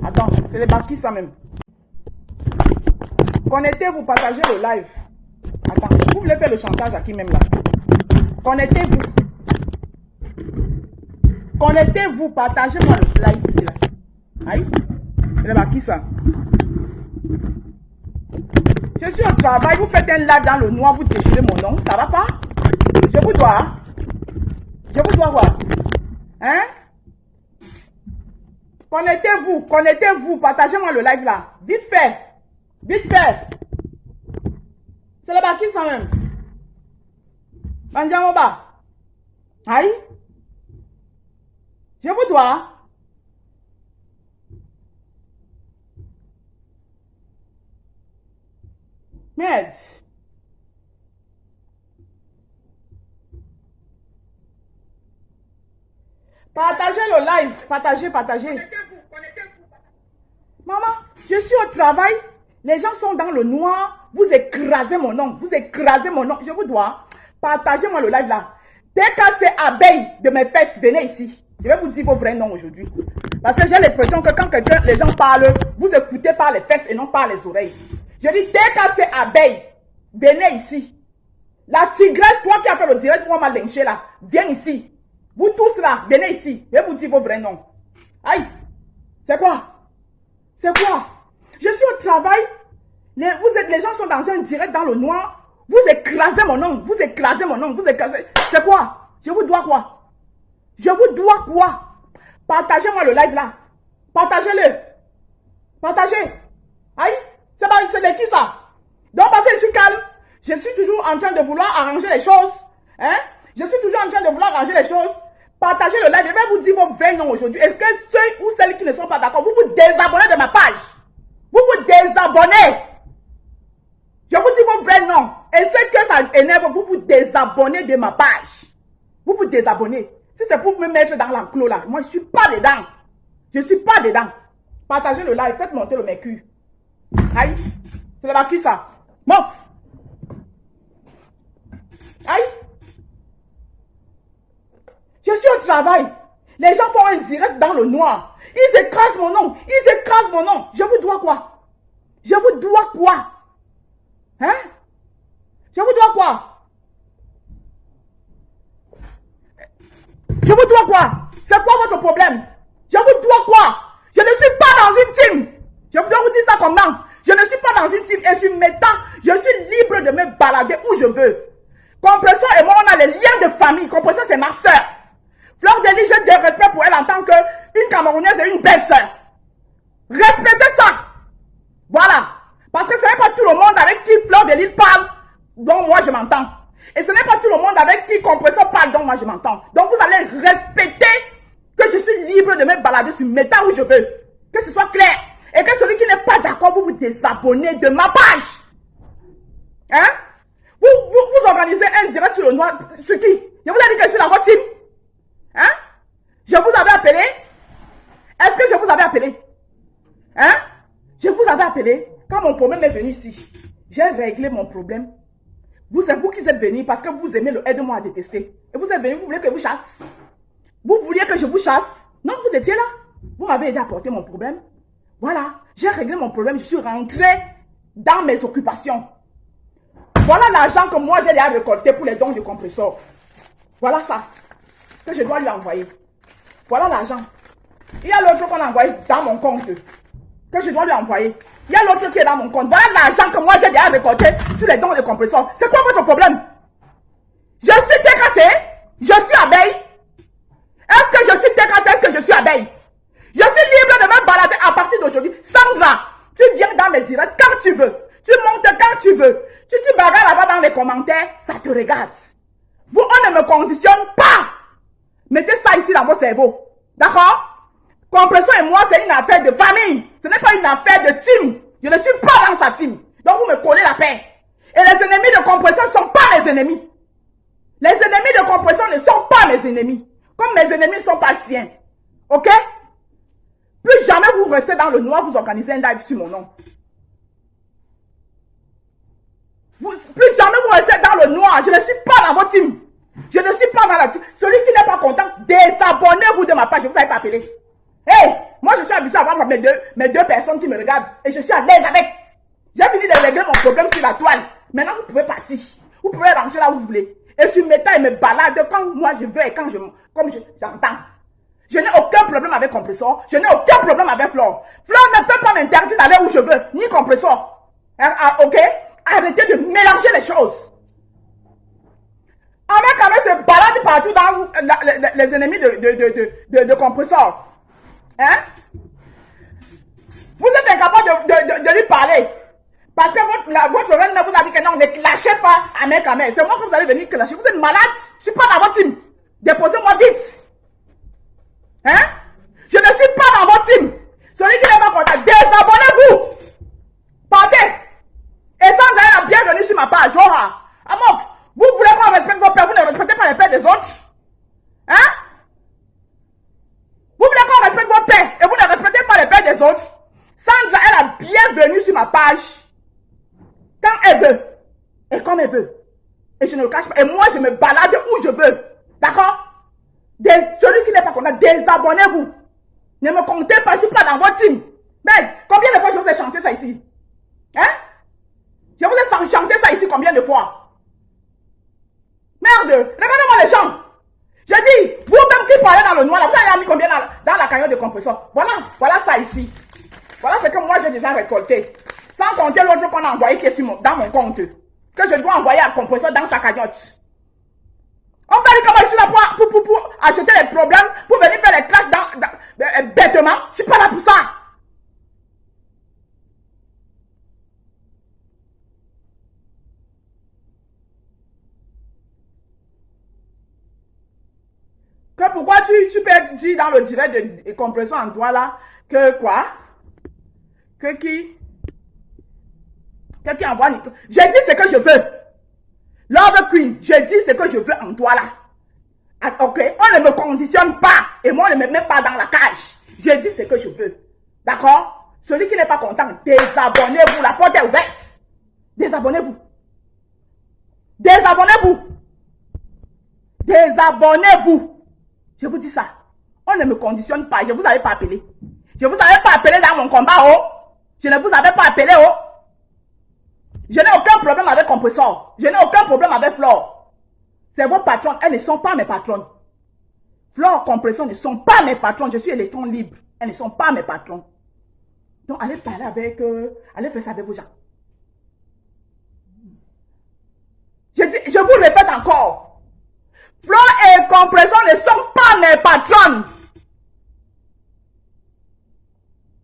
Attends, c'est les barquis ça même. Connectez-vous, partagez le live. Attends, vous voulez faire le chantage à qui même là? Connectez-vous. Connectez-vous, partagez-moi le live ici là. Aïe, c'est les barquis ça. Je suis au travail, vous faites un live dans le noir, vous déchirez mon nom, ça va pas? Je vous dois, hein? Je vous dois quoi? Hein? Connectez-vous, partagez-moi le live là. Vite fait. C'est le bas qui ça même. Benjamin Ba. Aïe. Je vous dois. Merde. Partagez le live. Partagez. Connectez-vous. Maman, je suis au travail. Les gens sont dans le noir. Vous écrasez mon nom. Je vous dois. Partagez-moi le live là. Dès que c'est abeille de mes fesses, venez ici. Je vais vous dire vos vrais noms aujourd'hui. Parce que j'ai l'expression que quand les gens parlent, vous écoutez par les fesses et non par les oreilles. Je dis, dès que c'est abeille, venez ici. La tigresse, toi qui as fait le direct, moi m'a lynché là, viens ici. Vous tous là, venez ici. Je vais vous dire vos vrais noms. Aïe, c'est quoi? Je suis au travail. Les gens sont dans un direct dans le noir. Vous écrasez mon nom. C'est quoi? Je vous dois quoi? Partagez-moi le live là. Partagez-le. Aïe, c'est de qui ça? Donc parce que je suis calme. Je suis toujours en train de vouloir arranger les choses. Hein? Partagez le live. Je vais vous dire vos vrais noms aujourd'hui. Est-ce que ceux ou celles qui ne sont pas d'accord, vous vous désabonnez de ma page? Vous vous désabonnez. Je vous dis vos vrais noms. Et ceux que ça énerve, vous vous désabonnez de ma page. Vous vous désabonnez. Si c'est pour me mettre dans l'enclos là, moi je suis pas dedans. Partagez le live, faites monter le mercure. Aïe, c'est là qui ça? Mof. Aïe. Je suis au travail. Les gens font un direct dans le noir. Ils écrasent mon nom. Je vous dois quoi? Hein? Je vous dois quoi? C'est quoi votre problème? Je vous dois quoi? Je ne suis pas dans une team. Je dois vous dire ça comment? Je ne suis pas dans une team et sur mes temps, je suis libre de me balader où je veux. Compression et moi, on a les liens de famille. Compression, c'est ma soeur. Fleur de Lys, j'ai des respects pour elle en tant qu'une Camerounaise et une belle soeur. Respectez ça. Voilà. Parce que ce n'est pas tout le monde avec qui Fleur de Lys parle dont moi je m'entends. Et ce n'est pas tout le monde avec qui Compression parle dont moi je m'entends. Donc vous allez respecter que je suis libre de me balader sur mes temps où je veux. Que ce soit clair. Et que celui qui n'est pas d'accord, vous vous désabonnez de ma page. Hein? Vous organisez un direct sur le noir. Sur qui? Je vous ai dit que je suis dans votre team. Hein? Je vous avais appelé? Est-ce que je vous avais appelé? Hein? Je vous avais appelé quand mon problème est venu ici. J'ai réglé mon problème. C'est vous qui êtes venu parce que vous aimez le aide-moi à détester. Et vous êtes venu, vous voulez que je vous chasse. Vous vouliez que je vous chasse. Non, vous étiez là. Vous m'avez aidé à porter mon problème. Voilà, j'ai réglé mon problème. Je suis rentré dans mes occupations. Voilà l'argent que moi j'ai déjà récolté pour les dons de compresseur. Voilà ça que je dois lui envoyer. Voilà l'argent. Il y a l'autre qu'on a envoyé dans mon compte. Que je dois lui envoyer. Il y a l'autre qui est dans mon compte. Voilà l'argent que moi j'ai déjà récolté sur les dons de compresseur. C'est quoi votre problème? Je suis décassé. Je suis abeille. Est-ce que je suis décassé? Est-ce que je suis abeille? Je suis libre de me balader à partir d'aujourd'hui. Sandra, tu viens dans mes directs quand tu veux. Tu montes quand tu veux. Tu te bagarres là-bas dans les commentaires, ça te regarde. Vous, on ne me conditionne pas. Mettez ça ici dans vos cerveaux. D'accord? Compression et moi, c'est une affaire de famille. Ce n'est pas une affaire de team. Je ne suis pas dans sa team. Donc vous me collez la paix. Et les ennemis de compression ne sont pas mes ennemis. Les ennemis de compression ne sont pas mes ennemis. Comme mes ennemis ne sont pas siens. Ok? Plus jamais vous restez dans le noir, vous organisez un live sur mon nom. Plus jamais vous restez dans le noir. Je ne suis pas dans votre team. Je ne suis pas dans la team. Celui qui n'est pas content, désabonnez-vous de ma page. Je ne vous avais pas appelé. Hé, Moi, je suis habitué à avoir mes deux personnes qui me regardent et je suis à l'aise avec. J'ai fini de régler mon problème sur la toile. Maintenant, vous pouvez partir. Vous pouvez rentrer là où vous voulez. Et sur Meta, il me balade quand moi je veux et quand j'entends. Je n'ai aucun problème avec Compressor. Je n'ai aucun problème avec Flore. Flore ne peut pas m'interdire d'aller où je veux, ni Compressor. Ok? Arrêtez de mélanger les choses. Ahmed se balade partout dans les ennemis de Compressor. Hein? Vous êtes incapable de lui parler. Parce que votre reine vous a dit que non, ne clashez pas Ahmed. C'est moi que vous allez venir clasher. Vous êtes malade. Je ne suis pas dans votre team. Déposez-moi vite. Hein? Je ne suis pas dans votre team. Celui qui n'est pas content, désabonnez-vous. Partez. Et Sandra est bienvenue sur ma page. Amok, vous voulez qu'on respecte vos pères, vous ne respectez pas les pères des autres. Hein? Vous voulez qu'on respecte vos pères et vous ne respectez pas les pères des autres. Sandra est la bienvenue sur ma page. Quand elle veut. Et comme elle veut. Et je ne le cache pas. Et moi, je me balade où je veux. D'accord? Celui qui n'est pas content, désabonnez-vous. Ne me comptez pas, je ne suis pas dans votre team. Mais combien de fois je vous ai chanté ça ici? Hein? Je vous ai chanté ça ici combien de fois? Merde, regardez-moi les gens. Je dis, vous-même qui parlez dans le noir, là, vous avez mis combien dans la cagnotte de compresseur? Voilà ça ici. Voilà ce que moi j'ai déjà récolté. Sans compter l'autre qu'on a envoyé qui est dans mon compte. Que je dois envoyer à compresseur dans sa cagnotte. On va dire comment je suis là pour acheter les problèmes, pour venir faire les clashs bêtement. Je suis pas là pour ça. Que pourquoi tu peux dire dans le direct de compresseur en toi là, que quoi? Que qui envoie Nico? J'ai dit ce que je veux. Love Queen, j'ai dit ce que je veux en toi là. Ok, on ne me conditionne pas. Et moi, on ne me met pas dans la cage. J'ai dit ce que je veux. D'accord? Celui qui n'est pas content, désabonnez-vous. La porte est ouverte. Désabonnez-vous. Désabonnez-vous. Désabonnez-vous. Je vous dis ça. On ne me conditionne pas. Je ne vous avais pas appelé. Je ne vous avais pas appelé dans mon combat, oh. Je ne vous avais pas appelé, oh. Je n'ai aucun problème avec Compressor. Je n'ai aucun problème avec Flore. C'est vos patronnes. Elles ne sont pas mes patronnes. Flore, Compressor ne sont pas mes patronnes. Je suis électron libre. Elles ne sont pas mes patronnes. Donc, allez parler avec allez faire ça avec vos gens. Je vous répète encore. Flore et Compressor ne sont pas mes patronnes.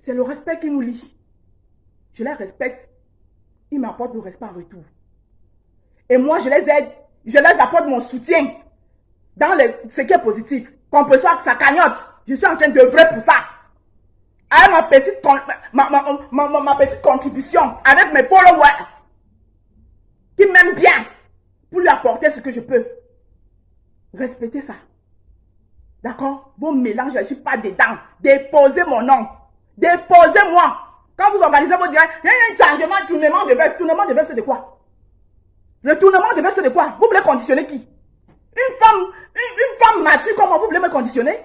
C'est le respect qui nous lie. Je les respecte. Ils m'apportent le respect en retour. Et moi, je les aide. Je les apporte mon soutien dans ce qui est positif. Compressor, sa cagnotte. Je suis en train d'œuvrer pour ça. Avec ma petite contribution, avec mes followers qui m'aiment bien, pour lui apporter ce que je peux. Respectez ça. D'accord? Vos mélanges, je ne suis pas dedans. Déposez mon nom. Déposez-moi. Quand vous organisez vos directs, il y a un changement, tournement de veste. Tournement de veste de quoi? Le tournement de veste de quoi? Vous voulez conditionner qui? Une femme mature comme moi, vous voulez me conditionner?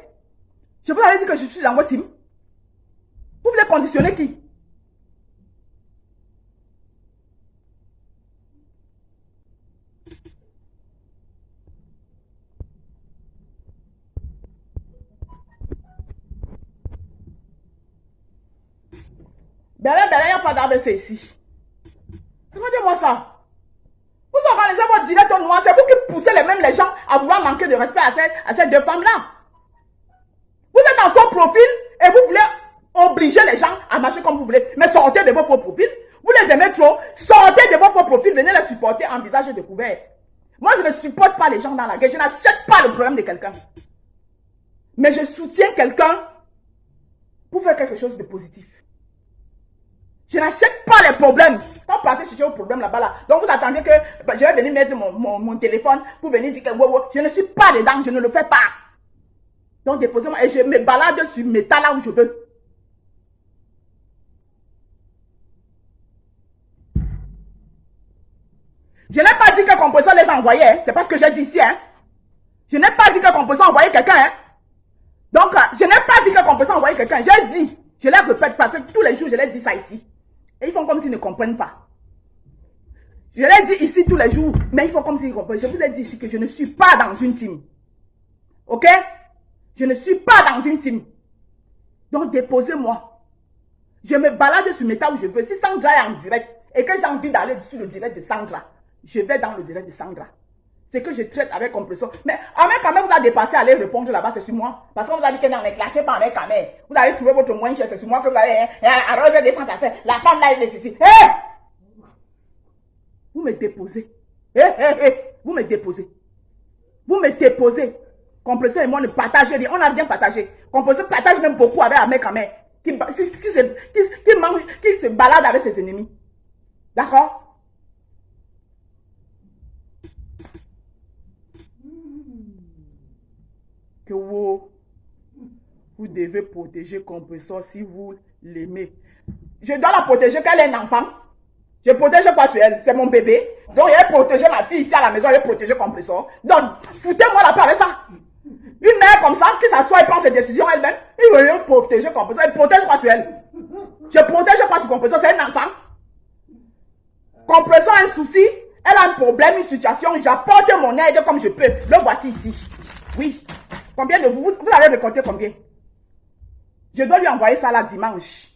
Je vous avais dit que je suis dans votre team. Vous voulez conditionner qui? Ben, il n'y a pas d'ABC ici. Regardez-moi ça. Vous organisez votre direct au noir, c'est vous qui poussez les gens à vouloir manquer de respect à ces deux femmes-là. Vous êtes dans faux profil et vous voulez obliger les gens à marcher comme vous voulez. Mais sortez de vos faux profils. Vous les aimez trop. Sortez de vos faux profils. Venez les supporter en visage découvert. Moi, je ne supporte pas les gens dans la guerre. Je n'achète pas le problème de quelqu'un. Mais je soutiens quelqu'un pour faire quelque chose de positif. Je n'achète pas les problèmes. Quand vous partez chercher vos problèmes là-bas, là, donc vous attendez que je vais venir mettre mon téléphone pour venir dire que je ne suis pas dedans, je ne le fais pas. Donc déposez-moi et je me balade sur Meta là où je veux. Je n'ai pas dit que Compressor les a envoyés, hein. C'est pas ce que j'ai dit ici. Hein. Je n'ai pas dit que Compressor a envoyé quelqu'un. Hein. Donc, je n'ai pas dit que compresseur a envoyé quelqu'un. J'ai dit, je les répète parce que tous les jours, je les dis ça ici. Et ils font comme s'ils ne comprennent pas. Je l'ai dit ici tous les jours, mais ils font comme s'ils comprennent. Je vous ai dit ici que je ne suis pas dans une team. Ok? Je ne suis pas dans une team. Donc, déposez-moi. Je me balade sur Meta où je veux. Si Sandra est en direct et que j'ai envie d'aller sur le direct de Sandra, je vais dans le direct de Sandra. C'est que je traite avec compression. Mais Ahmed Kamel vous a dépassé à aller répondre là-bas, c'est sur moi. Parce qu'on vous a dit que non, ne clashez pas avec Kamel. Vous avez trouvé votre moins cher, c'est sur moi que vous avez arrosé des centres à faire. La femme là, elle est ici. Hé! Vous me déposez. Vous me déposez. Vous me déposez. Compression et moi, ne partagez rien. On n'a rien partagé. Compression partage même beaucoup avec Ahmed Kamel. Qui se balade avec ses ennemis. D'accord? Que vous devez protéger Compressor si vous l'aimez. Je dois la protéger quand elle est un enfant. Je protège pas sur elle, c'est mon bébé. Donc, elle protéger ma fille ici à la maison, elle protéger Compressor. Donc, foutez-moi la paix avec ça. Une mère comme ça, qui s'assoit et prend ses décisions elle-même, il veut protéger Compressor. Elle protège pas sur elle. Je protège pas sur Compressor, c'est un enfant. Compressor a un souci, elle a un problème, une situation, j'apporte mon aide comme je peux. Le voici ici. Oui. Combien de vous allez me compter combien? Je dois lui envoyer ça là dimanche.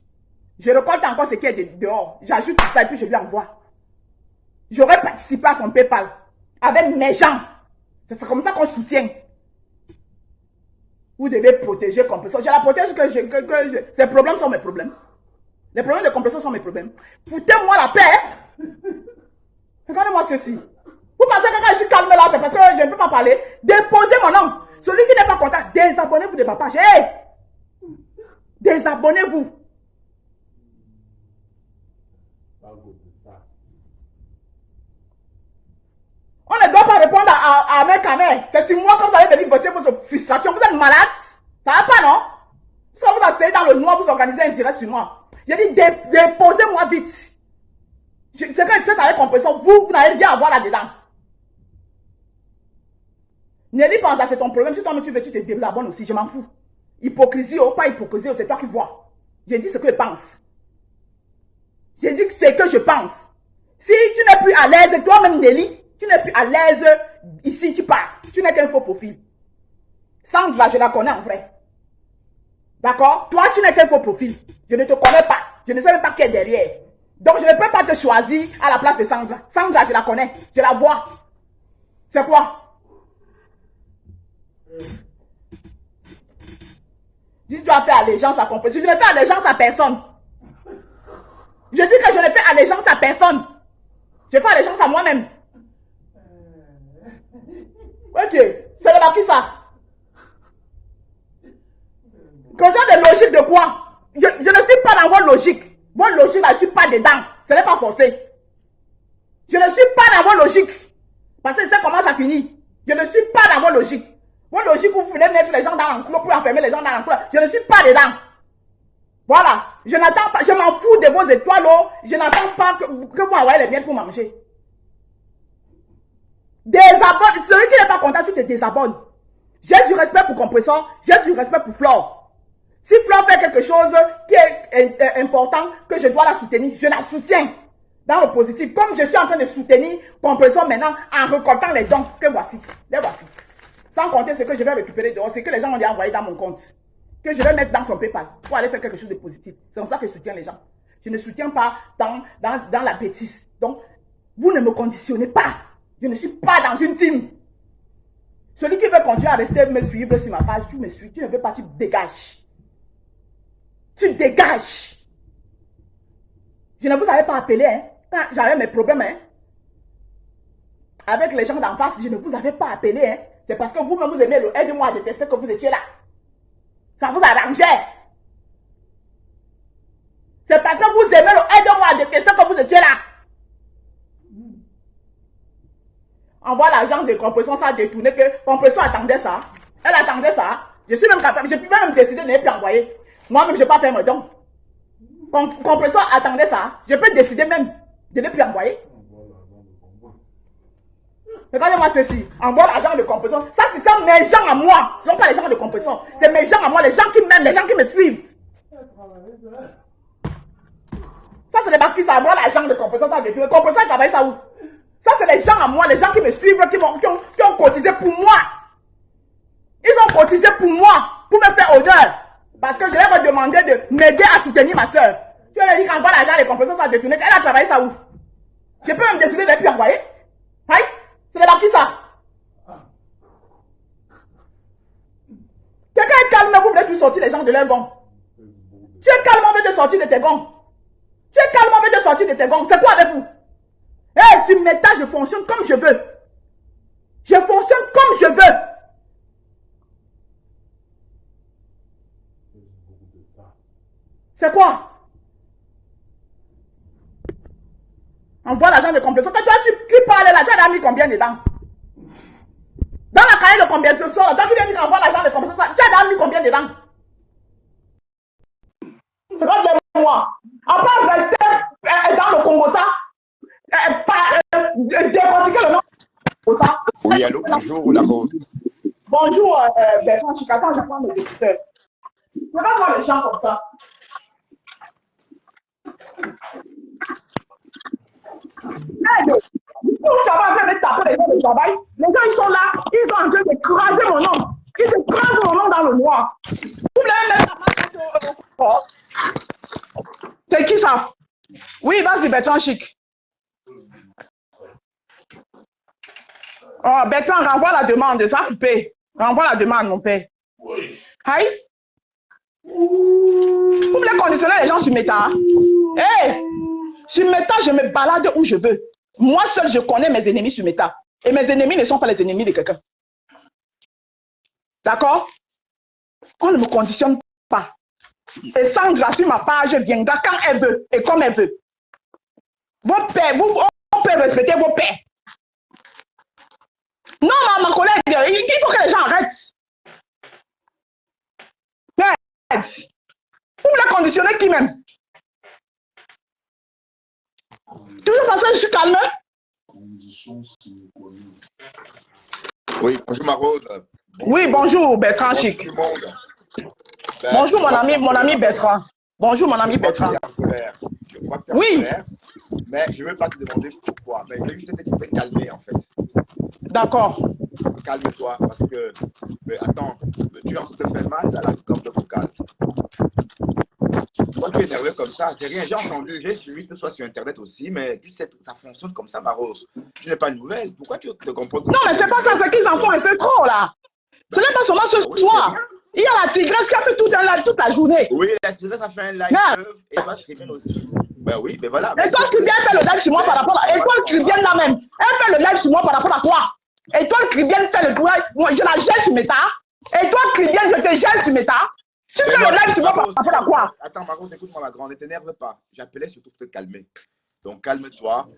Je récolte encore ce qui est dehors. J'ajoute tout ça et puis je lui envoie. J'aurais participé à son PayPal avec mes gens. C'est comme ça qu'on soutient. Vous devez protéger Compressor. Je la protège que ses problèmes sont mes problèmes. Les problèmes de Compressor sont mes problèmes. Foutez-moi la paix. Regardez-moi ceci. Vous pensez que quand je suis calme là, c'est parce que je ne peux pas parler. Déposez mon nom. Celui qui n'est pas content, désabonnez-vous de ma page. Hey! Désabonnez-vous. On ne doit pas répondre à mes caméras. C'est sur moi que vous allez venir bosser vos frustrations. Vous êtes malade? Ça va pas, non? Si vous asseyez dans le noir, vous organisez un direct sur moi. J'ai dit, déposez-moi vite. C'est que je traite avec Compressor. Vous n'allez rien avoir là-dedans. Nelly pense à c'est ton problème. Si toi tu veux, tu te désabonnes aussi. Je m'en fous. Hypocrisie ou pas hypocrisie, c'est toi qui vois. J'ai dit ce que je pense. J'ai dit ce que je pense. Si tu n'es plus à l'aise, toi-même Nelly, tu n'es plus à l'aise ici, tu pars. Tu n'es qu'un faux profil. Sandra, je la connais en vrai. D'accord? Toi, tu n'es qu'un faux profil. Je ne te connais pas. Je ne sais même pas qui est derrière. Donc, je ne peux pas te choisir à la place de Sandra. Sandra, je la connais. Je la vois. C'est quoi? Tu dois faire allégeance à Compressor. Je ne fais allégeance à personne. Je dis que je ne fais allégeance à personne. Je fais allégeance à moi-même. Ok. C'est de qui ça? Question de logique de quoi? Je ne suis pas dans votre logique. Votre logique, là, je ne suis pas dedans. Ce n'est pas forcé. Je ne suis pas dans votre logique. Parce que c'est comment ça finit. Je ne suis pas dans votre logique. Votre logique où vous voulez mettre les gens dans l'enclos pour enfermer les gens dans l'enclos. Je ne suis pas dedans. Voilà. Je n'attends pas. Je m'en fous de vos étoiles. Je n'attends pas que vous envoyez les miennes pour manger. Désabonne. Celui qui n'est pas content, tu te désabonnes. J'ai du respect pour Compressor. J'ai du respect pour Flore. Si Flore fait quelque chose qui est important, que je dois la soutenir, je la soutiens. Dans le positif. Comme je suis en train de soutenir Compressor maintenant en récoltant les dons que voici. Les voici. Sans compter ce que je vais récupérer dehors, c'est que les gens ont envoyé dans mon compte. Que je vais mettre dans son PayPal pour aller faire quelque chose de positif. C'est comme ça que je soutiens les gens. Je ne soutiens pas dans la bêtise. Donc, vous ne me conditionnez pas. Je ne suis pas dans une team. Celui qui veut continuer à rester me suivre sur ma page, tu me suis. Tu ne veux pas, tu dégages. Tu dégages. Je ne vous avais pas appelé, hein. Quand j'avais mes problèmes, hein. Avec les gens d'en face, je ne vous avais pas appelé, hein. C'est parce que vous-même vous aimez le aide-moi à détester que vous étiez là. Ça vous arrangeait. C'est parce que vous aimez le aide-moi à détester que vous étiez là. Envoie l'agent de Compressor, ça a détourné que Compressor attendait ça. Elle attendait ça. Je suis même capable, je peux même décider de ne plus envoyer. Moi-même, je ne vais pas faire mes dons. Compressor attendait ça. Je peux décider même de ne plus envoyer. Regardez-moi ceci. Envoie l'argent de compression. Ça, c'est ça mes gens à moi. Ce ne sont pas les gens de compression. C'est mes gens à moi, les gens qui m'aiment, les gens qui me suivent. Ça, c'est les marquis, ça envoie l'argent de compression. Ça, de compression, ils travaillent ça où? Ça, c'est les gens à moi, les gens qui me suivent, qui ont cotisé pour moi. Ils ont cotisé pour moi, pour me faire honneur. Parce que je leur ai demandé de m'aider à soutenir ma soeur. Tu leur as dit qu'envoie l'argent de compression, ça a détourné. Elle a travaillé ça où? Je peux même décider de ne plus envoyer. Aïe, c'est les marquis, ça. Quelqu'un est calme, vous voulez tous sortir les gens de leur gong. Tu es calme, on veut te sortir de tes gongs. Tu es calme, on veut te sortir de tes gongs. C'est quoi avec vous? Hey, sur Meta, je fonctionne comme je veux. Je fonctionne comme je veux. C'est quoi? Envoie l'argent de compression. Quand tu parles là, tu as mis combien dedans? Dans la cahier de combien de sort, quand tu viens dire envoie l'argent de compression, tu as mis combien dedans? Regarde-moi. À part rester dans le Congo, ça, décortiquer le nom de ça. Oui, allô, bonjour, la Rose. Bonjour, Bertrand Chicatan, j'apprends mes écouteurs. Je vais voir les gens comme ça. Hey, tu vas en train de taper les gens de travail. Les gens, ils sont là, ils sont en train d'écraser mon nom. Ils écrasent mon nom dans le noir. Vous voulez mettre la main. C'est qui ça? Oui, vas-y, Bertrand Chic. Oh, Bertrand, renvoie la demande, ça coupé. Renvoie la demande, mon père. Oui. Aïe. Vous voulez conditionner les gens sur Meta? Hey! Sur Meta, je me balade où je veux. Moi seul, je connais mes ennemis sur Meta. Et mes ennemis ne sont pas les ennemis de quelqu'un. D'accord? On ne me conditionne pas. Et Sandra, sur ma page, viendra quand elle veut et comme elle veut. Vos pères, on peut respecter vos pères. Non, ma collègue, il faut que les gens arrêtent. Vous voulez conditionner qui même? Toujours parce que je suis calme. Oui, bonjour ma Rose. Oui, bonjour Bertrand Chic. Bonjour mon ami Bertrand. Bonjour mon ami Bertrand. Je crois que tu es oui. en colère, mais je ne veux pas te demander pourquoi. Mais je veux juste te calmer en fait. D'accord. Calme-toi parce que, mais attends, tu es en train de te faire mal à la corde vocale. Toi, tu es nerveux comme ça, c'est rien. J'ai entendu, j'ai suivi que ce soit sur Internet aussi, mais puis ça fonctionne comme ça, ma Rose. Tu n'es pas une nouvelle. Pourquoi tu te comprends? Non, mais c'est pas ça, c'est qu'ils en font un peu trop là. Ce n'est pas seulement ce soir. Il y a la tigresse qui a fait toute la journée. Oui, la tigresse a fait un live et va très aussi. Ben oui, mais voilà. Étoile Cribienne fait le live sur moi par rapport à... Étoile Cribienne là même. Elle fait le live sur moi par rapport à quoi? Étoile Cribienne fait le live. Moi, je la gère sur Meta. Étoile Cribienne, je te gère sur Meta. Tu fais le live sur moi par rapport à quoi? Attends, Margot, écoute-moi la grande, ne t'énerve pas. J'appelais surtout pour te calmer. Donc calme-toi,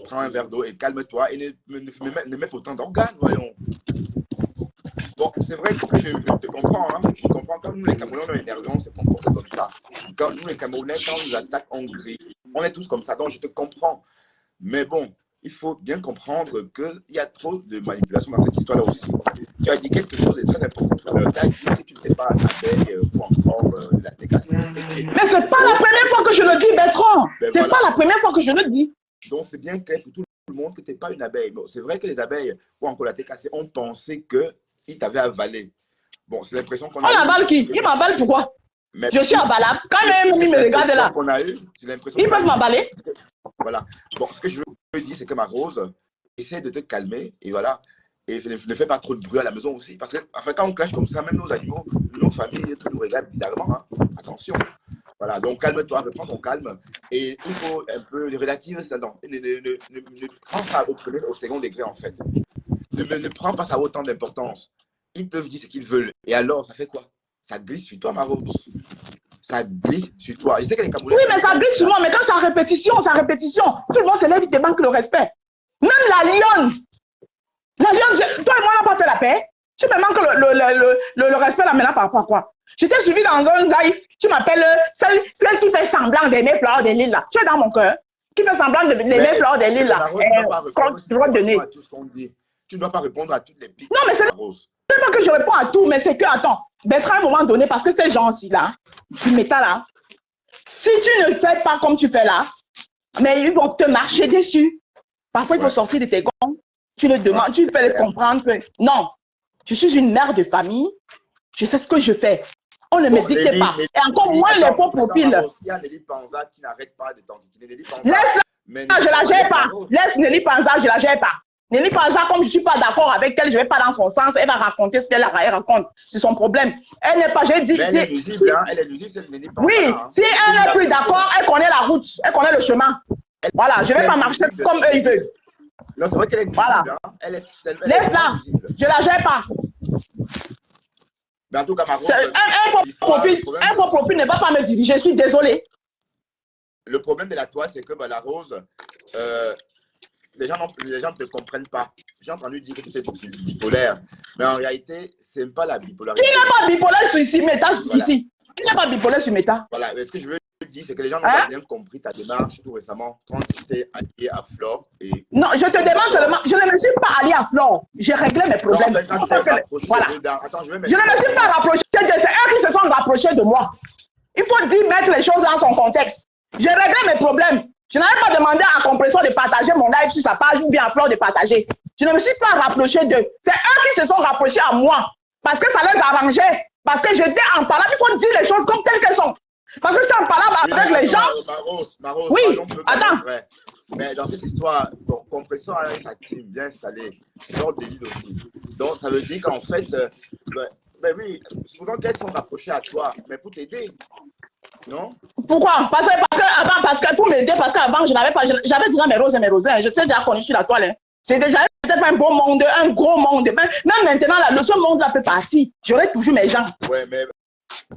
prends un verre d'eau et calme-toi et ne mets pas autant d'organes, voyons. Bon, c'est vrai que je te comprends, hein. Je comprends quand nous les Camerounais, on est énervés, on se comporte comme ça. Quand nous les Camerounais, quand on nous attaque, on grille. On est tous comme ça, donc je te comprends. Mais bon, il faut bien comprendre qu'il y a trop de manipulation dans cette histoire-là aussi. Tu as dit quelque chose de très important tout à l'heure. Tu as dit que tu n'étais pas un abeille ou encore la décassée. Mais ce n'est pas la première fois que je le dis, Bertrand. Ben c'est pas la première fois que je le dis. Donc, c'est bien clair pour tout le monde que tu n'es pas une abeille. Bon, c'est vrai que les abeilles ou encore la décassée ont pensé qu'ils t'avaient avalé. Bon, c'est l'impression qu'on a. On avale qui? Il m'avale pourquoi? Mais je suis avalable. Quand même, il me regarde là. Ils peuvent m'avaler. Voilà. Bon, ce que je veux dire, c'est que ma Rose, essaie de te calmer et voilà. Et ne fais pas trop de bruit à la maison aussi. Parce que enfin, quand on clash comme ça, même nos animaux, nos familles nous regardent bizarrement. Hein. Attention. Voilà, donc calme-toi, reprends ton calme. Et il faut un peu relativiser ça. Ne prends pas au second degré en fait. Ne prends pas ça autant d'importance. Ils peuvent dire ce qu'ils veulent. Et alors, ça fait quoi? Ça glisse sur toi, ma Rose. Ça glisse sur toi. Je sais que les Camerounais... Oui, mais ça glisse sur moi. Mais quand c'est en répétition, tout le monde se lève, il te manque le respect. Même la lionne. La lionne, toi et moi, on n'a pas fait la paix. Tu me manques le respect là maintenant par rapport à quoi? Je t'ai suivi dans un live. Tu m'appelles celle qui fait semblant d'aimer Fleur de Lille là. Tu es dans mon cœur. Qui fait semblant d'aimer Fleur de Lille là. Tu dois donner. tu ne dois pas répondre à toutes les piques. Non, mais c'est pas que je réponds à tout, mais c'est que, attends, Bertrand, à un moment donné, parce que ces gens-ci là, du métal là, si tu ne fais pas comme tu fais là, mais ils vont te marcher dessus. Parfois, il faut sortir de tes gonds. Tu le demandes, tu fais les comprendre que non, je suis une mère de famille, je sais ce que je fais. On ne me dicte pas. Et encore moins les faux profils. Il y a Nelly Panza qui n'arrête pas de t'enquiquiner. Laisse-la, je la gère pas. Laisse Nelly Panza, je la gère pas. Nelly Panza, comme je ne suis pas d'accord avec elle, je ne vais pas dans son sens. Elle va raconter ce qu'elle raconte. C'est son problème. Elle n'est pas, j'ai dit. Elle est nuisible, hein? Elle est nuisible, cette Nelly Panza. Oui, hein? Si elle n'est plus d'accord, elle connaît la route, elle connaît le chemin. Voilà, je ne vais pas marcher comme eux ils veulent. Non, c'est vrai qu'elle est nuisible. Voilà. Hein? Laisse-la, je la gère pas. Mais en tout cas, un faux profil ne va pas me diriger, je suis désolé. Le problème de la toi, c'est que la Rose, les gens ne te comprennent pas. J'ai entendu dire que tu es bipolaire. Mais en réalité, ce n'est pas la bipolarité. Qui n'est pas bipolaire sur ici, Méta, ici? Qui n'est pas bipolaire sur Méta? Voilà, mais ce que je veux dire, c'est que les gens n'ont pas bien compris ta démarche tout récemment quand tu t'es allié à Flore. Non, je te demande seulement, je ne me suis pas allié à Flore. J'ai réglé mes problèmes. Non, voilà. Attends, je ne me suis pas rapproché de c'est eux qui se sont rapprochés de moi. Il faut dire mettre les choses dans son contexte. J'ai réglé mes problèmes. Je n'avais pas demandé à Compression de partager mon live sur sa page ou bien à Flore de partager. Je ne me suis pas rapproché d'eux. C'est eux qui se sont rapprochés à moi. Parce que ça les arrangeait. Parce que j'étais en parlant. Il faut dire les choses comme telles qu'elles sont. Parce que je suis en parlant avec les gens. Marose, oui, attends. Mais dans cette histoire, Compression a sa team bien installée. Flore de l'île aussi. Donc, ça veut dire qu'en fait, ben oui, souvent qu'elles sont rapprochées à toi, mais pour t'aider. Non? Pourquoi? Parce que pour m'aider, parce qu'avant, j'avais déjà mes roses et mes rosins. J'étais déjà connu sur la toile. Hein. C'est déjà peut-être un bon monde, un gros monde. Même maintenant, ce monde-là peut partir. J'aurai toujours mes gens. Ouais, mais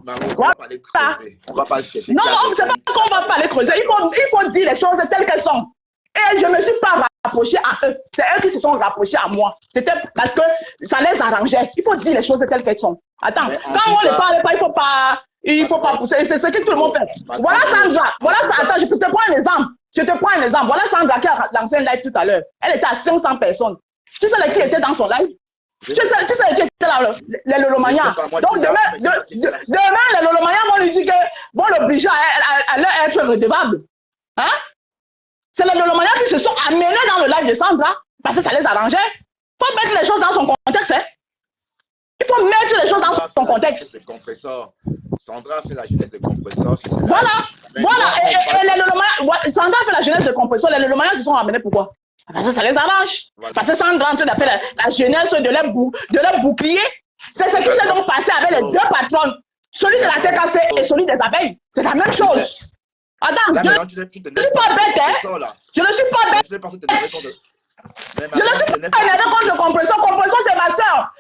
Marose, on va pas les creuser. On va pas le chercher. Non, c'est pas qu'on va pas les creuser. Il faut dire les choses telles qu'elles sont. Et je ne me suis pas rapproché à eux. C'est eux qui se sont rapprochés à moi. C'était parce que ça les arrangeait. Il faut dire les choses telles qu'elles sont. Attends, quand on ne parle pas, il faut pas pousser. C'est ce que tout le monde fait. Voilà Sandra. Voilà ça. Attends, je te prends un exemple. Voilà Sandra qui a lancé un live tout à l'heure. Elle était à 500 personnes. Tu sais qui était dans son live? Tu sais qui était là? Les Lolomaniens. Donc demain, les Lolomaniens vont lui dire que vont l'obliger à être redevable. Hein? C'est les Lolomaniens qui se sont amenés dans le live de Sandra parce que ça les arrangeait. Il faut mettre les choses dans son contexte. Hein? Il faut mettre les choses dans son contexte. Sandra a fait la jeunesse de Compresseur. Voilà. Et les Lolomaniens, Sandra a fait la jeunesse de Compresseur. Les Lolomaniens se sont ramenés pourquoi? Parce que ça les arrange. Voilà. Parce que Sandra est en train de faire la jeunesse de leur bouclier. C'est ce qui s'est donc passé avec les deux patrons. Celui de la TKC et celui des abeilles. C'est la même chose. Attends, je ne suis pas bête, hein? Je ne suis pas bête. Je ne suis pas énervé contre Compression. Compression, c'est ma soeur.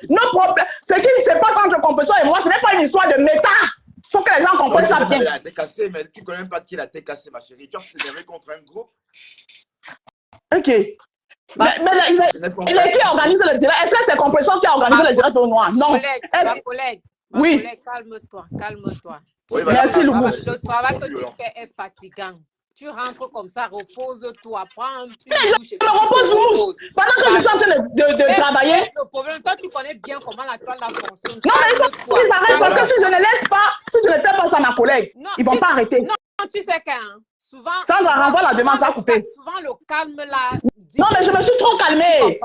Ce qui se passe entre Compression et moi, ce n'est pas une histoire de méta. Il faut que les gens comprennent ça bien. La TKC, mais tu ne connais même pas qui est la TKC, ma chérie. Tu vas t'énerver contre un groupe. Ok. Mais il est qui organise le direct? Est-ce que c'est Compression qui a organisé le direct au noir? Non. Ma collègue, calme-toi. Oui, merci, Loubou. Le travail que tu fais est fatigant. Tu rentres comme ça, repose-toi, prends un peu. Je me repose, pendant que je suis en train de travailler. Le problème, toi, tu connais bien comment la toile fonctionne. Non, mais il faut qu'ils arrêtent parce que si je ne laisse pas, si je ne fais pas ça à ma collègue, ils ne vont pas arrêter. Non, tu sais qu'un. Souvent, Sandra renvoie la demande, ça a coupé. Souvent, le calme là. Non, mais je me suis trop calmée. Et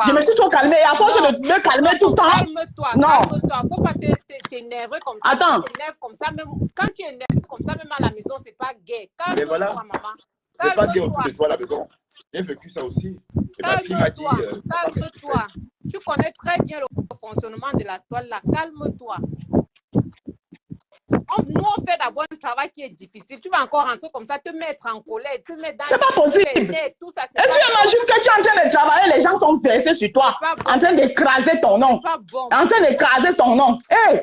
à force de me calmer tout le temps. Calme-toi. Il ne faut pas t'énerver comme ça. Attends. Même quand tu es énervé comme ça, même à la maison, c'est pas gay. Calme-toi, voilà. maman. C'est pas gay autour de toi à la maison. J'ai vécu ça aussi. Calme-toi. Tu connais très bien le fonctionnement de la toile là. Calme-toi. Nous, on fait d'abord un travail qui est difficile. Tu vas encore rentrer comme ça, te mettre en colère, te mettre dans... C'est pas possible. Tout ça, et tu imagines que tu es en train de travailler, les gens sont versés sur toi, bon. En train d'écraser ton nom. Pas bon. En train d'écraser ton nom. Hey.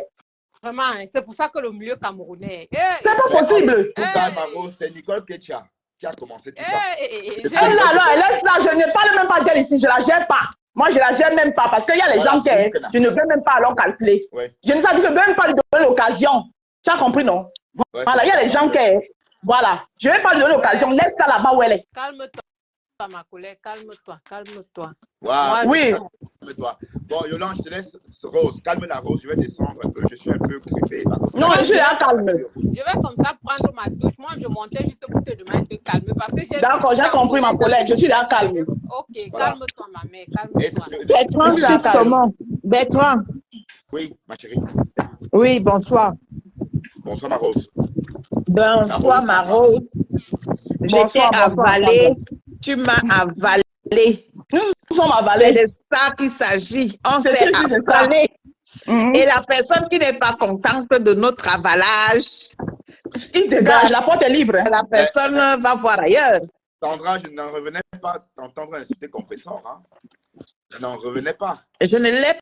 Vraiment, c'est pour ça que le milieu camerounais... C'est pas possible. C'est Nicole Ketcha qui a commencé tout ça. Elle laisse ça, je ne parle même pas d'elle ici, je la gère pas. Moi, je la gère même pas parce qu'il y a les gens qui... Je ne veux même pas alors calculer. Ouais. Je ne sais même pas lui donner l'occasion. Tu as compris, non? Voilà, il y a les gens qui... Voilà. Je ne vais pas lui donner l'occasion. Laisse-la là-bas où elle est. Calme-toi. ma collègue, calme-toi, calme-toi. Voilà. Moi, Oui. Calme-toi. Bon, Yolande, je te laisse Rose. Calme la Rose. Je vais descendre un peu. Je suis un peu grippé. Non, je suis là calme. je vais comme ça prendre ma douche. Moi, je montais juste pour te demander de te calmer parce que j'ai vu D'accord, que j'ai ta compris ma collègue. Je suis là calme. Ok, Voilà. calme-toi, ma mère, Et calme-toi. Bertrand Je suis là, Chic Saumon. Bertrand, Oui, ma chérie. oui, bonsoir. Bonsoir, ma Rose. Bonsoir, ma Rose. Je t'ai Bonsoir, bonsoir, avalé, Sandra. tu m'as avalé. Nous sommes C'est avalés. de ça qu'il s'agit. On C'est s'est sûr, c'est ça. avalé. Mhm. Et la personne qui n'est pas contente de notre avalage, Il dégage, la porte est libre. Hein. la personne va voir ailleurs. Sandra, je n'en revenais pas d'entendre insulter compresseur. Hein. Je n'en revenais pas. Je ne l'ai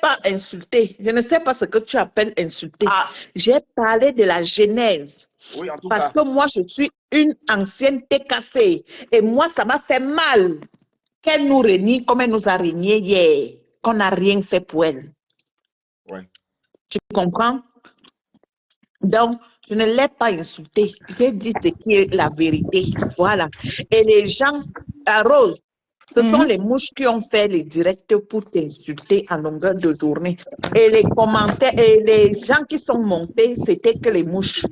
pas insulté. Je ne sais pas ce que tu appelles insulter. Ah. J'ai parlé de la genèse. Oui, en tout Parce cas. que moi, je suis une ancienne TKC. Et moi, ça m'a fait mal qu'elle nous renie comme elle nous a régné hier. Qu'on n'a rien fait pour elle. Ouais. Tu comprends? Donc, je ne l'ai pas insulté. J'ai dit ce qui est la vérité. Voilà. Et les gens, à Rose, ce sont les mouches qui ont fait les directs pour t'insulter à longueur de journée. Et les commentaires, et les gens qui sont montés, c'était que les mouches.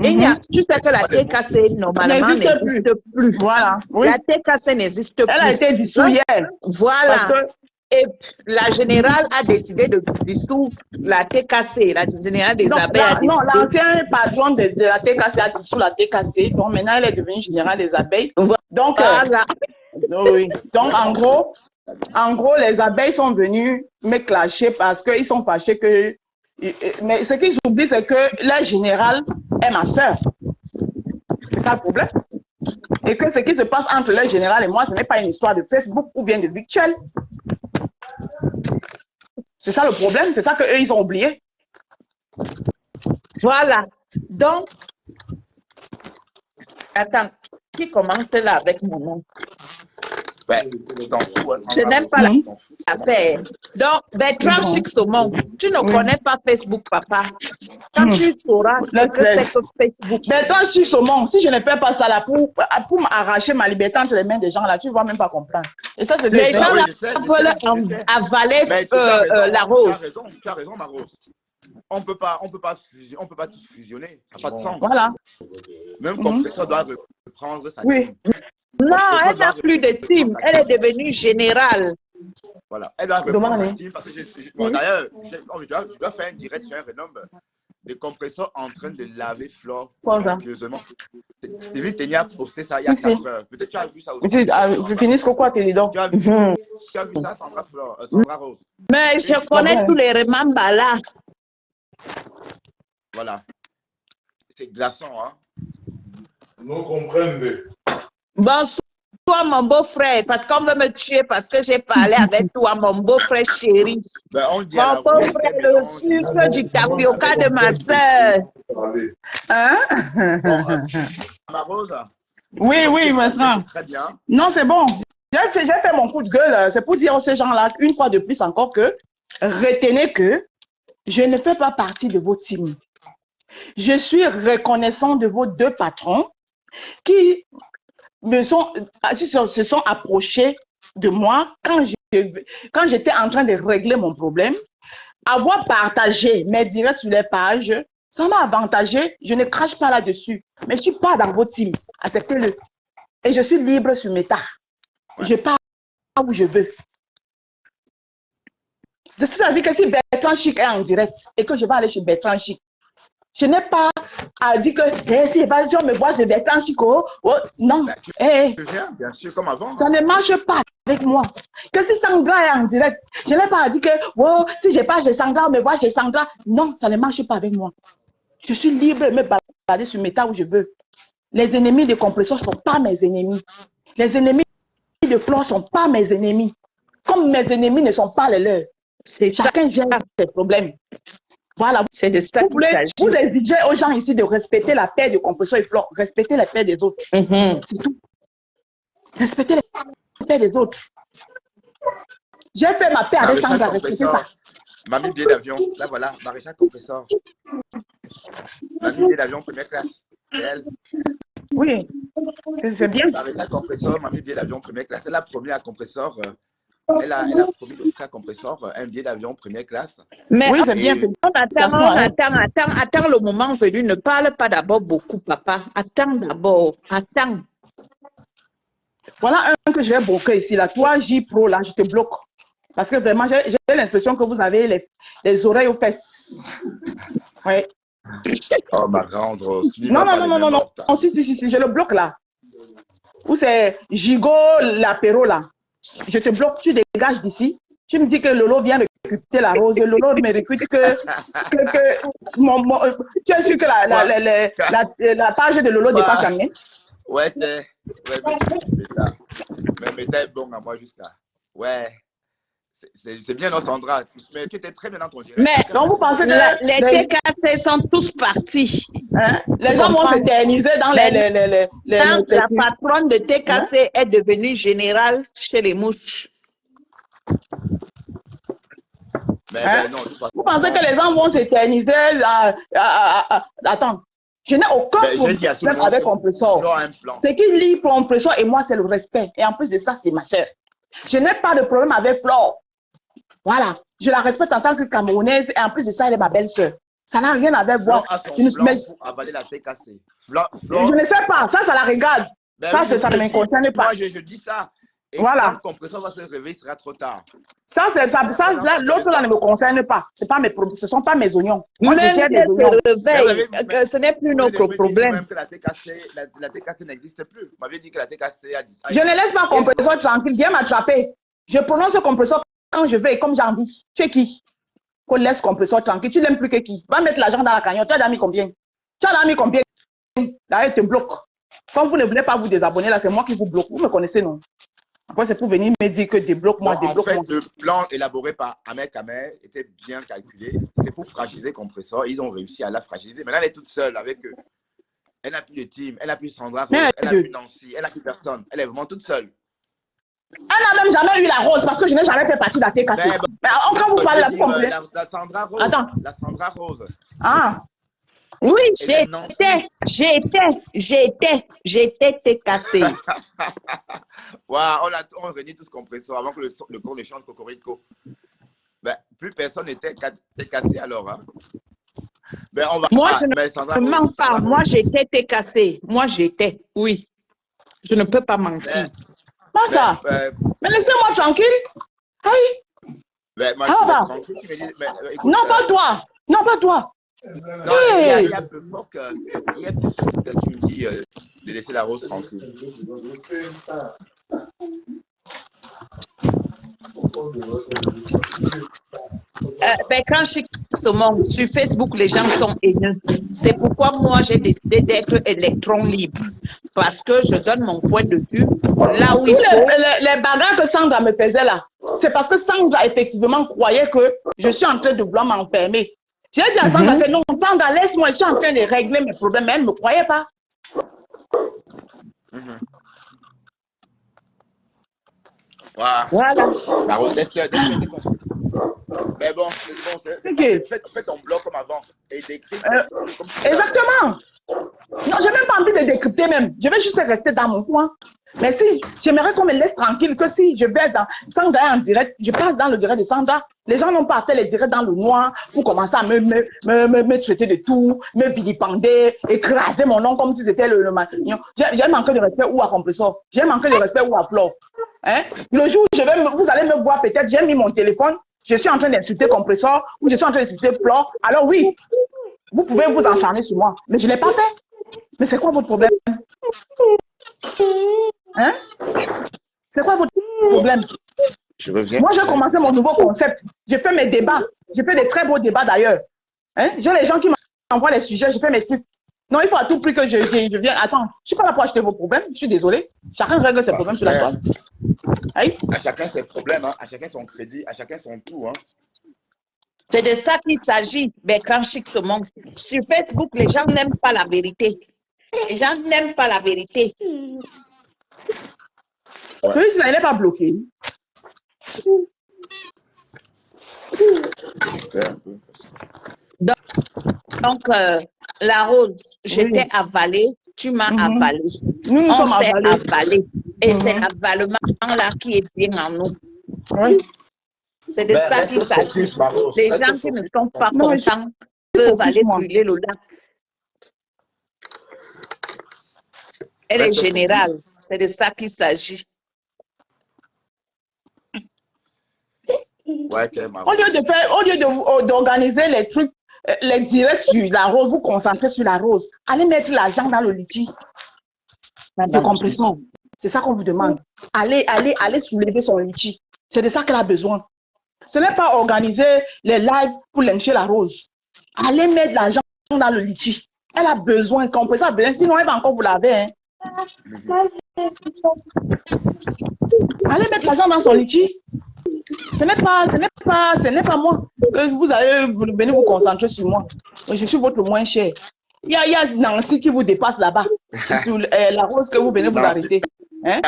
Et tu sais que la TKC, normalement, n'existe plus. Voilà. Oui. La TKC n'existe plus. Elle a été dissoute hier. Voilà. Parce que Et la générale a décidé de dissoudre la TKC, la générale des abeilles a décidé. non, l'ancien patron de la TKC a dissous la TKC, donc maintenant elle est devenue générale des abeilles. Donc, Voilà. oui. Donc en gros, les abeilles sont venues me clasher parce qu'ils sont fâchés que. Mais ce qu'ils oublient, c'est que la générale est ma soeur. C'est ça le problème. Et que ce qui se passe entre le général et moi, ce n'est pas une histoire de Facebook ou bien de virtuel. C'est ça le problème, c'est ça qu'eux, ils ont oublié. Voilà. Donc, attends, qui commente là avec mon nom? Ouais, je t'en fous. Hein, Je n'aime pas la paix. Donc, Bertrand Chic Saumon, tu ne connais pas Facebook, papa. Quand tu sauras ce que c'est que Facebook. Bertrand Chic Saumon, si je ne fais pas ça là pour m'arracher ma liberté entre les mains des gens là, tu ne vas même pas comprendre. Et ça, c'est les gens là veulent avaler la rose. Tu as raison, ma Rose. On peut pas tous fusionner. Ça n'a pas de sens. Voilà. Même compresseur doit reprendre sa team. Non, elle n'a plus de team. Elle est devenue générale. Voilà. Elle doit reprendre sa team parce que d'ailleurs, je dois faire un direct sur un renombre des compresseurs en train de laver Flore copieusement. Télé a posté ça il y a 4 heures. Peut-être que tu as vu ça aussi. Je finis quoi, Télé donc. Tu as vu ça, Sandra Rose. Mais je connais tous les remambas là. Voilà. C'est glaçant, hein. Nous comprenons. Bonsoir, mon beau-frère, parce qu'on veut me tuer parce que j'ai parlé avec toi, mon beau-frère chéri. Ben, on dit mon beau-frère, le sucre du tapioca de ma soeur. Hein? Ma Rose. Oui, maintenant. Très bien. Non, c'est bon. J'ai fait mon coup de gueule. C'est pour dire à ces gens-là, une fois de plus encore, que retenez que je ne fais pas partie de vos teams. Je suis reconnaissant de vos 2 patrons qui se sont approchés de moi quand j'étais en train de régler mon problème. Avoir partagé mes directs sur les pages, ça m'a avantagé. Je ne crache pas là-dessus. Mais je ne suis pas dans vos teams. Acceptez-le. Et je suis libre sur mes tas. Je pars où je veux. C'est-à-dire que si Bertrand Chic est en direct et que je vais aller chez Bertrand Chic, je n'ai pas à dire que si on me voit chez Bertrand Chic, non. Bien sûr, comme avant. Ça ne marche pas avec moi. Que si Sandra est en direct, je n'ai pas à dire que si je passe chez Sandra, on me voit chez Sandra. Non, ça ne marche pas avec moi. Je suis libre de me balader sur mes tas où je veux. Les ennemis de compression ne sont pas mes ennemis. Les ennemis de Flore ne sont pas mes ennemis. Comme mes ennemis ne sont pas les leurs. Chacun gère ses problèmes. Voilà. C'est de ça vous exigez aux gens ici de respecter la paix de compression et Flore. Respecter la paix des autres. C'est tout. Respecter la paix des autres. J'ai fait ma paix avec Sandra. Respecter ça. Mamie billet d'avion. Là, voilà. Maréchal compresseur. Mamie billet d'avion première classe. C'est elle. Oui. C'est bien. Maréchal Compresseur m'a mis billet d'avion première classe. Elle a promis à Compresseur, elle a promis à Compresseur un billet d'avion première classe. Mais Oui, c'est bien. Et attends le moment venu. Ne parle pas d'abord beaucoup, papa. Attends d'abord. Attends. Voilà un que je vais bloquer ici, là. Toi, J Pro, là, je te bloque. Parce que vraiment, j'ai l'impression que vous avez les oreilles aux fesses. Oui. oh, Marandre, tu n'y Non, vas non, pas non, les non, mêmes non, ordres. non. Si, je le bloque là. Ou c'est Gigo l'apéro là. Je te bloque, tu dégages d'ici. Tu me dis que Lolo vient récupérer la rose. Lolo me récute que tu es sûr que la page de Lolo Quoi? dépasse la mienne? Ouais, mais t'es bon à moi jusqu'à. Ouais. C'est bien, non, Sandra. Mais tu étais très bien dans ton direct. Mais Donc vous pensez que les TKC sont tous partis. les gens vont s'éterniser dans les Quand la les- patronne de TKC est devenue générale chez les mouches. Mais non, de toute façon, vous pensez que les gens vont s'éterniser attends, je n'ai aucun j'ai dit à tout le problème monde avec que Compressor. Flo a un plan. Ce qui lie Compressor et moi, c'est le respect. Et en plus de ça, c'est ma soeur. Je n'ai pas de problème avec Flore. Voilà. Je la respecte en tant que Camerounaise et en plus de ça, elle est ma belle-sœur. Ça n'a rien à Flo voir. a son Je ne, plan mais, pour avaler la TKC. je ne sais pas. Ça la regarde. Ben Ça, oui, ça ne me concerne pas. Moi, je dis ça. Et Voilà. quand Compresseur va se réveiller, il sera trop tard. L'autre là ne me concerne pas. Ce ne sont pas mes oignons. Moi, Même je gère si mes elle oignons. se réveille, ce n'est plus notre problème. Même que la TKC n'existe plus. Vous m'aviez dit que la TKC a disparu. Je ne laisse pas Compressor tranquille. Viens m'attraper. Je prononce Compressor quand je veux et comme j'ai envie. Tu es qui? Qu'on laisse Compressor tranquille. Tu n'aimes plus que qui? Va mettre l'argent dans la cagnotte. Tu as mis combien? Là, elle te bloque. Comme vous ne voulez pas vous désabonner, là, c'est moi qui vous bloque. Vous me connaissez, non? Après, c'est pour venir me dire que débloque-moi, débloque-moi. En fait, le plan élaboré par Ahmed Kamer était bien calculé. C'est pour fragiliser Compressor. Ils ont réussi à la fragiliser. Maintenant, elle est toute seule avec eux. Elle n'a plus de team. Elle n'a plus Sandra Rose. Elle n'a plus Nancy. Elle n'a plus personne. Elle est vraiment toute seule. Elle n'a même jamais eu la rose parce que je n'ai jamais fait partie de la TKC. Mais quand vous parlez, là, vous comprenez? La Sandra Rose. Attends. La Sandra Rose. Ah. Oui, j'étais TKC. Waouh, on réunit tous Compressor avant que le corps ne chante Cocorico. Ben, plus personne n'était TKC alors. Hein. Ben, on va, moi, je ne mens pas. Moi, j'étais TKC. Moi, j'étais. Oui. Je ne peux pas mentir. Pas ça. Mais laissez-moi tranquille. Aïe. Ben, moi, tranquille, écoute, non, pas toi. Non, pas toi. Non, il y a peu fort que tu me dis de laisser la rose tranquille. Quand je suis sur Facebook, les gens sont haineux. C'est pourquoi moi, j'ai décidé d'être électron libre. Parce que je donne mon point de vue là où il faut. Les bagarres que Sandra me faisait là, c'est parce que Sandra effectivement croyait que je suis en train de vouloir m'enfermer. J'ai dit à Sandra que non, Sandra, laisse-moi, je suis en train de régler mes problèmes, mais elle ne me croyait pas. Voilà. La rose, mais bon, fais ton blog comme avant et décrypte. Exactement. Non, je n'ai même pas envie de décrypter même. Je vais juste rester dans mon coin. Mais si j'aimerais qu'on me laisse tranquille, que si je vais dans Sandra en direct, je passe dans le direct de Sandra. Les gens n'ont pas fait les directs dans le noir pour commencer à me traiter de tout, me vilipender, écraser mon nom comme si c'était le j'ai manqué de respect ou à Compressor. J'ai manqué de respect ou à Flore. Hein? Le jour où vous allez me voir, peut-être, j'ai mis mon téléphone, je suis en train d'insulter Compressor ou je suis en train d'insulter Flore. Alors oui, vous pouvez vous acharner sur moi, mais je ne l'ai pas fait. Mais c'est quoi votre problème? Hein? C'est quoi votre problème? Je reviens. Moi, j'ai commencé mon nouveau concept. J'ai fait mes débats. J'ai fait des très beaux débats d'ailleurs. Hein? J'ai les gens qui m'envoient les sujets, je fais mes trucs. Non, il faut à tout prix que je vienne. Attends, je ne suis pas là pour acheter vos problèmes. Je suis désolé. Chacun règle ses problèmes sur la toile. Aïe. À chacun ses problèmes, hein? À chacun son crédit, à chacun son tout. Hein? C'est de ça qu'il s'agit, Bertrand Chic se montre. Sur Facebook, les gens n'aiment pas la vérité. Les gens n'aiment pas la vérité. Celui-ci, il n'est pas bloqué. Donc la rose, j'étais avalée Tu m'as avalé. Nous On sommes s'est avalés. avalé. Et c'est l'avalement-là qui est bien en nous. Oui. C'est de ça qu'il Reste s'agit. focus, Maros. Les Reste gens qui ne focus. sont pas Non, mais je contents peuvent focus, aller moi. brûler le lac. Elle est Reste générale. C'est de ça qu'il s'agit. Ouais, ok, Au Maros. lieu de faire, au lieu d'organiser les trucs, les directs sur la rose, vous concentrez sur la rose. Allez mettre l'argent dans le litige de compression. C'est ça qu'on vous demande. Allez soulever son litige. C'est de ça qu'elle a besoin. Ce n'est pas organiser les lives pour lyncher la rose. Allez mettre l'argent dans le litige. Elle a besoin de compression, sinon elle va encore vous laver. Hein. Allez mettre l'argent dans son litige. Ce n'est pas moi que vous allez venir vous concentrer sur moi. Je suis votre moins cher. Il y a Nancy qui vous dépasse là-bas. C'est sur la rose que vous venez vous arrêter. Hein?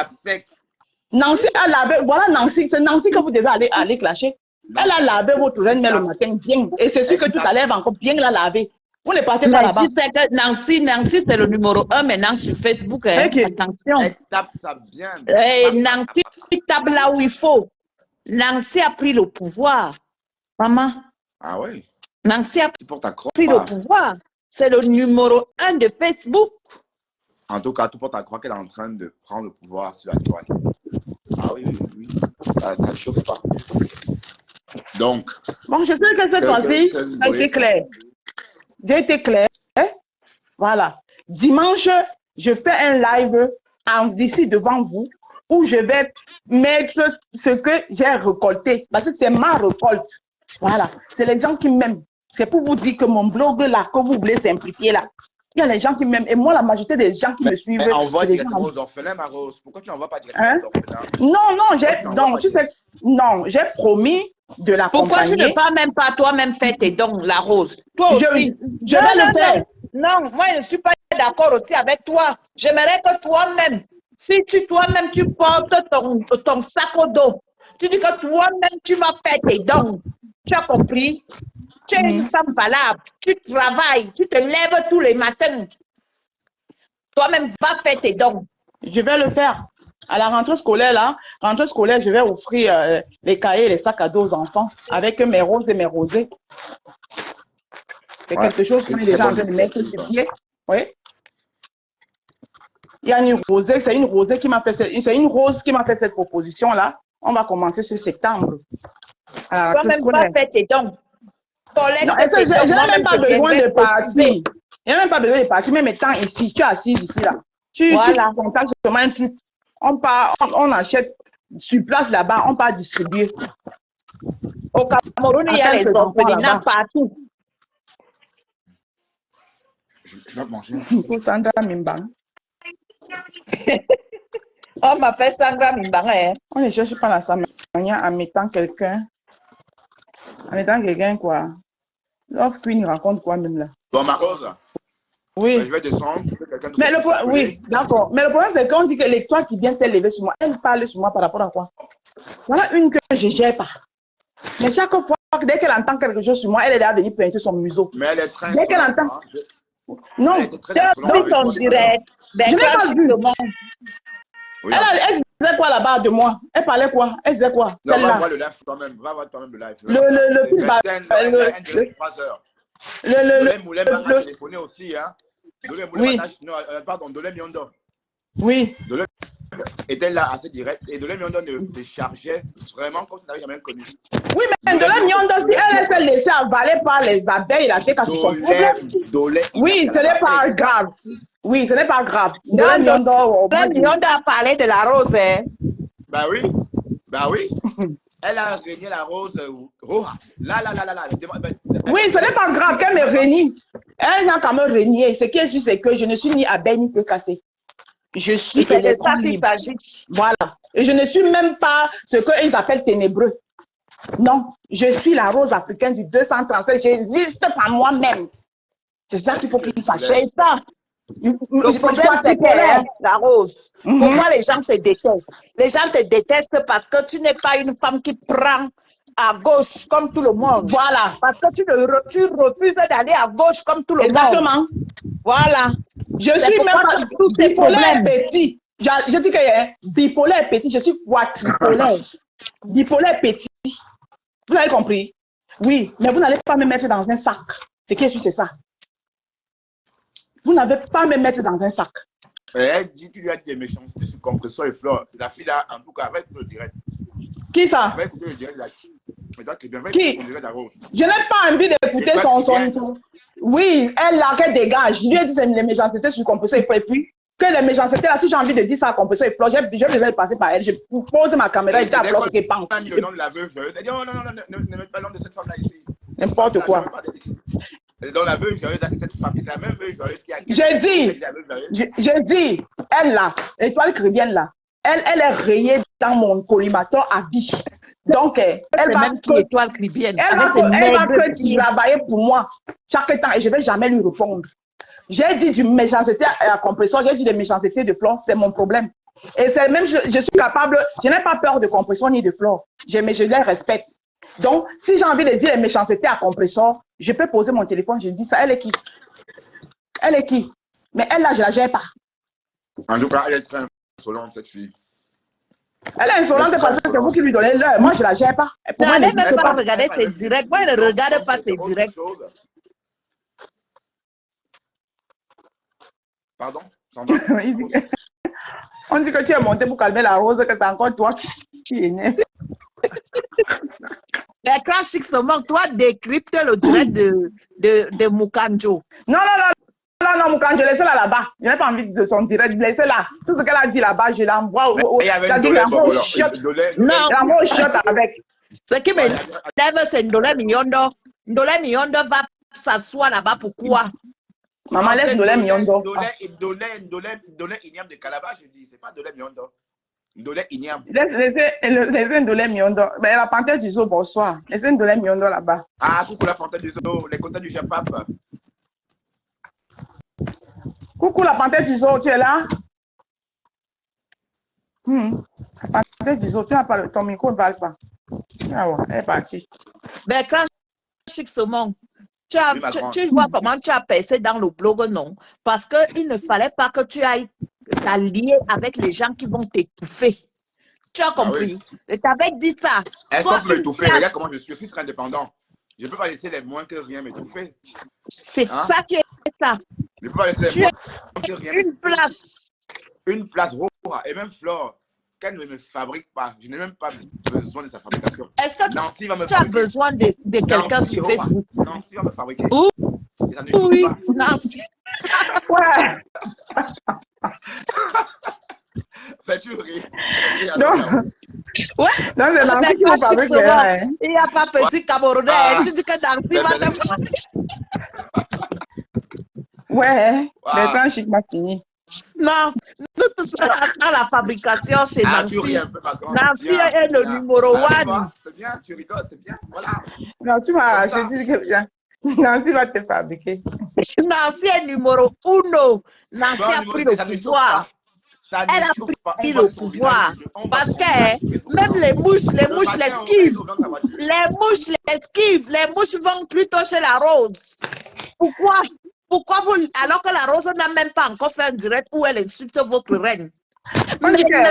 Nancy a lavé, voilà Nancy, c'est Nancy que vous devez aller clasher. Elle a lavé votre reine mais le matin bien. Et c'est sûr que tout à l'heure, elle va encore bien la laver. Vous ne partez pas là-bas. Tu sais que Nancy, c'est le numéro 1 maintenant sur Facebook. Hein? Okay. Attention. Elle tape ça bien. Nancy tape là où il faut. Nancy a pris le pouvoir. Maman. Ah oui. Nancy a Tu portes à croire. pris le pouvoir. C'est le numéro 1 de Facebook. En tout cas, tu portes à croire qu'elle est en train de prendre le pouvoir sur la toile. Ah oui, oui, oui. Ça ne chauffe pas. Donc. Bon, je sais que cette fois-ci, ça a été clair. J'ai été clair. Voilà. Dimanche, je fais un live d'ici devant vous où je vais mettre ce que j'ai récolté. Parce que c'est ma récolte. Voilà. C'est les gens qui m'aiment. C'est pour vous dire que mon blog là, que vous voulez s'impliquer là, il y a les gens qui m'aiment. Et moi, la majorité des gens qui me suivent. Mais envoie des directement gens... aux orphelins, Maros. Pourquoi tu n'envoies pas directement aux orphelins? Non, j'ai promis de l'accompagner. Pourquoi tu ne peux même pas toi-même faire tes dons, la rose? Toi aussi. Je vais le faire. Non, moi, je ne suis pas d'accord aussi avec toi. J'aimerais que toi-même, si toi-même, tu portes ton sac au dos, tu dis que toi-même, tu vas faire tes dons. Tu as compris? Tu es une femme valable. Tu travailles. Tu te lèves tous les matins. Toi-même, va faire tes dons. Je vais le faire. À la rentrée scolaire, je vais offrir les cahiers et les sacs à dos aux enfants avec mes roses et mes rosés. C'est quelque chose qu'on est déjà en train de mettre sur pied. Oui. Il y a une rosée, c'est une rose qui m'a fait cette proposition-là. On va commencer ce septembre. Toi-même, va faire tes dons. Je n'ai même pas besoin de partir. Je n'ai même pas besoin de partir, même étant ici, tu es assise ici là. Tu contactes seulement un truc. On achète sur place là-bas, on part distribuer. Au Cameroun, il y a les orphelinats partout. Je vais manger. Pour Sandra Mimbang. On m'a fait Sandra Mimbang. Hein? On ne cherche pas la Samania en mettant quelqu'un. Quoi. Love Queen raconte quoi même là? Bon, ma rose. Oui. Je vais descendre. Mais oui, d'accord. Mais le problème, c'est qu'on dit que l'étoile qui vient de s'élever sur moi, elle parle sur moi par rapport à quoi? Voilà une que je ne gère pas. Mais chaque fois, dès qu'elle entend quelque chose sur moi, elle est là à venir pointer son museau. Mais elle est très. Dès qu'elle entend. Non. Donc, on dirait. Je n'ai pas vu. Oui, elle disait quoi là-bas de moi? Elle parlait quoi? Elle disait quoi? Non, Celle-là. va voir le live toi-même. Va voir toi-même le live. Le fils de 3 heures. Dolé m'a téléphoné aussi, hein. Dolé Miondo. Oui. Dolé était là assez direct et Dolé Miondo te chargeait vraiment comme si tu n'avais jamais connu. Oui, mais Dolé Miondo, si elle s'est laissée avaler par les abeilles, la tête à son problème. Oui, ce n'est pas grave. Oui, ce n'est pas grave. Dolé Miondo a parlé de la rose, hein. Bah oui. Elle a régné la rose. Là. Oui, ce n'est pas grave qu'elle me rénie. Elle n'a qu'à me régner. Ce qui est sûr, c'est que je ne suis ni abeille ni thé cassé. Je suis électron libre. Voilà. Et je ne suis même pas ce qu'ils appellent ténébreux. Non, je suis la rose africaine du 237. J'existe par moi-même. C'est ça qu'il faut qu'ils sachent. C'est ça. Le problème, c'est que la rose, pourquoi les gens te détestent? Les gens te détestent parce que tu n'es pas une femme qui prend à gauche comme tout le monde. Voilà. Parce que tu refuses d'aller à gauche comme tout le monde. Exactement. Voilà. Je C'est suis même pourquoi pas tu as tous ces bipolaire problèmes. petit. Je dis que bipolaire petit, je suis quadripolaire. Bipolaire petit. Vous avez compris? Oui, mais vous n'allez pas me mettre dans un sac. C'est qui c'est ça? Vous n'avez pas me mettre dans un sac. Elle dit qu'il y a des méchancetés sur Compressor et Flore. La fille là, en tout cas, va écouter le direct. Qui ça? Va écouter le direct là. Qui? Je n'ai pas envie d'écouter son. Oui, elle là, qu'elle dégage. Je lui ai dit c'est les méchancetés sur Compressor et Flore. Et puis, que les méchancetés là, si j'ai envie de dire ça à Compressor et Flore, j'ai besoin de passer par elle. Je pose ma caméra et dis à Flore ce qu'elle pense. Elle a mis le nom de la veuve joyeuse. Elle dit oh non, ne mets pas le nom de cette femme là ici. N'importe quoi. Dans la veuve joyeuse, c'est cette femme, c'est la même veuve joyeuse qui a. J'ai dit, elle là, l'étoile chrétienne là, elle est rayée dans mon collimateur à vie. Donc, elle va même qui étoile chrétienne. Elle va que travailler pour moi chaque temps et je ne vais jamais lui répondre. J'ai dit du méchanceté à Compressor, j'ai dit des méchancetés de Flore, c'est mon problème. Et c'est même, je suis capable, je n'ai pas peur de Compressor ni de Flore, mais je les respecte. Donc, si j'ai envie de dire les méchancetés à Compressor, je peux poser mon téléphone, je dis ça. Elle est qui? Elle est qui? Mais elle, là, je ne la gère pas. En tout cas, elle est très insolente, cette fille. Elle est insolente parce que c'est vous qui lui donnez l'heure. Moi, je ne la gère pas. Non, elle ne même pas regarder ses directs. Moi, elle ne regarde pas ses directs. Pardon? On dit que tu es monté pour calmer la rose, que c'est encore toi qui est né. Mais Crash Six seulement, toi, décrypte le direct de Mukanjo. Non, Mukanjo, laissez-la là-bas. Je n'ai pas envie de son direct, laissez-la. Tout ce qu'elle a dit là-bas, je l'envoie au shot avec. Ce qui me lève, c'est Ndolé Miondo. Ndolé Miondo va s'asseoir là-bas, pourquoi? Maman, laisse Ndolé Miondo. Ndolé Ignam de Calabar, je dis, c'est pas Ndolé Miondo. Ndolé Ignam. Laissez Ndolé Miondo. Mais la panthère du zoo, bonsoir. Laissez Ndolé Miondo là-bas. Ah, coucou la panthère du zoo, les contents du Japap. Coucou la panthère du zoo, tu es là? La panthère du zoo, tu n'as pas ton micro ne parle pas. Ah ouais, elle est partie. Mais Crash Six seulement. Tu vois comment tu as percé dans le blog, non? Parce qu'il ne fallait pas que tu ailles t'allier avec les gens qui vont t'étouffer. Tu as compris? Ah oui. Je t'avais dit ça. Elles sont m'étouffer. Regarde comment je suis très indépendant. Je ne peux pas laisser les moins que rien m'étouffer. C'est ça qui est ça. Je ne peux pas laisser les moins que rien m'étouffer. Une place Rora et même Flore. Qu'elle ne me fabrique pas. Je n'ai même pas besoin de sa fabrication. Est-ce que tu as besoin de quelqu'un sur Facebook? Nancy va me fabriquer. Oui, Nancy. Ouais. Mais tu ris. Non. Ouais. Non, c'est Nancy qui me fabrique. Il n'y a pas petit Camerounais. Tu dis que Nancy va te fabriquer. Ouais. Les temps chic m'a fini. Non, nous tous dans la fabrication chez Nancy. Nancy est le numéro 1. C'est bien, tu rigoles, c'est bien. Voilà. Non, tu m'as dit que Nancy va te fabriquer. Nancy est numéro 1. Nancy a pris le pouvoir. Elle a pris le pouvoir. Parce que même les mouches l'esquivent. Les mouches vont plutôt chez la rose. Pourquoi vous, alors que la Rose n'a même pas encore fait un direct où elle insulte votre reine? On dit que,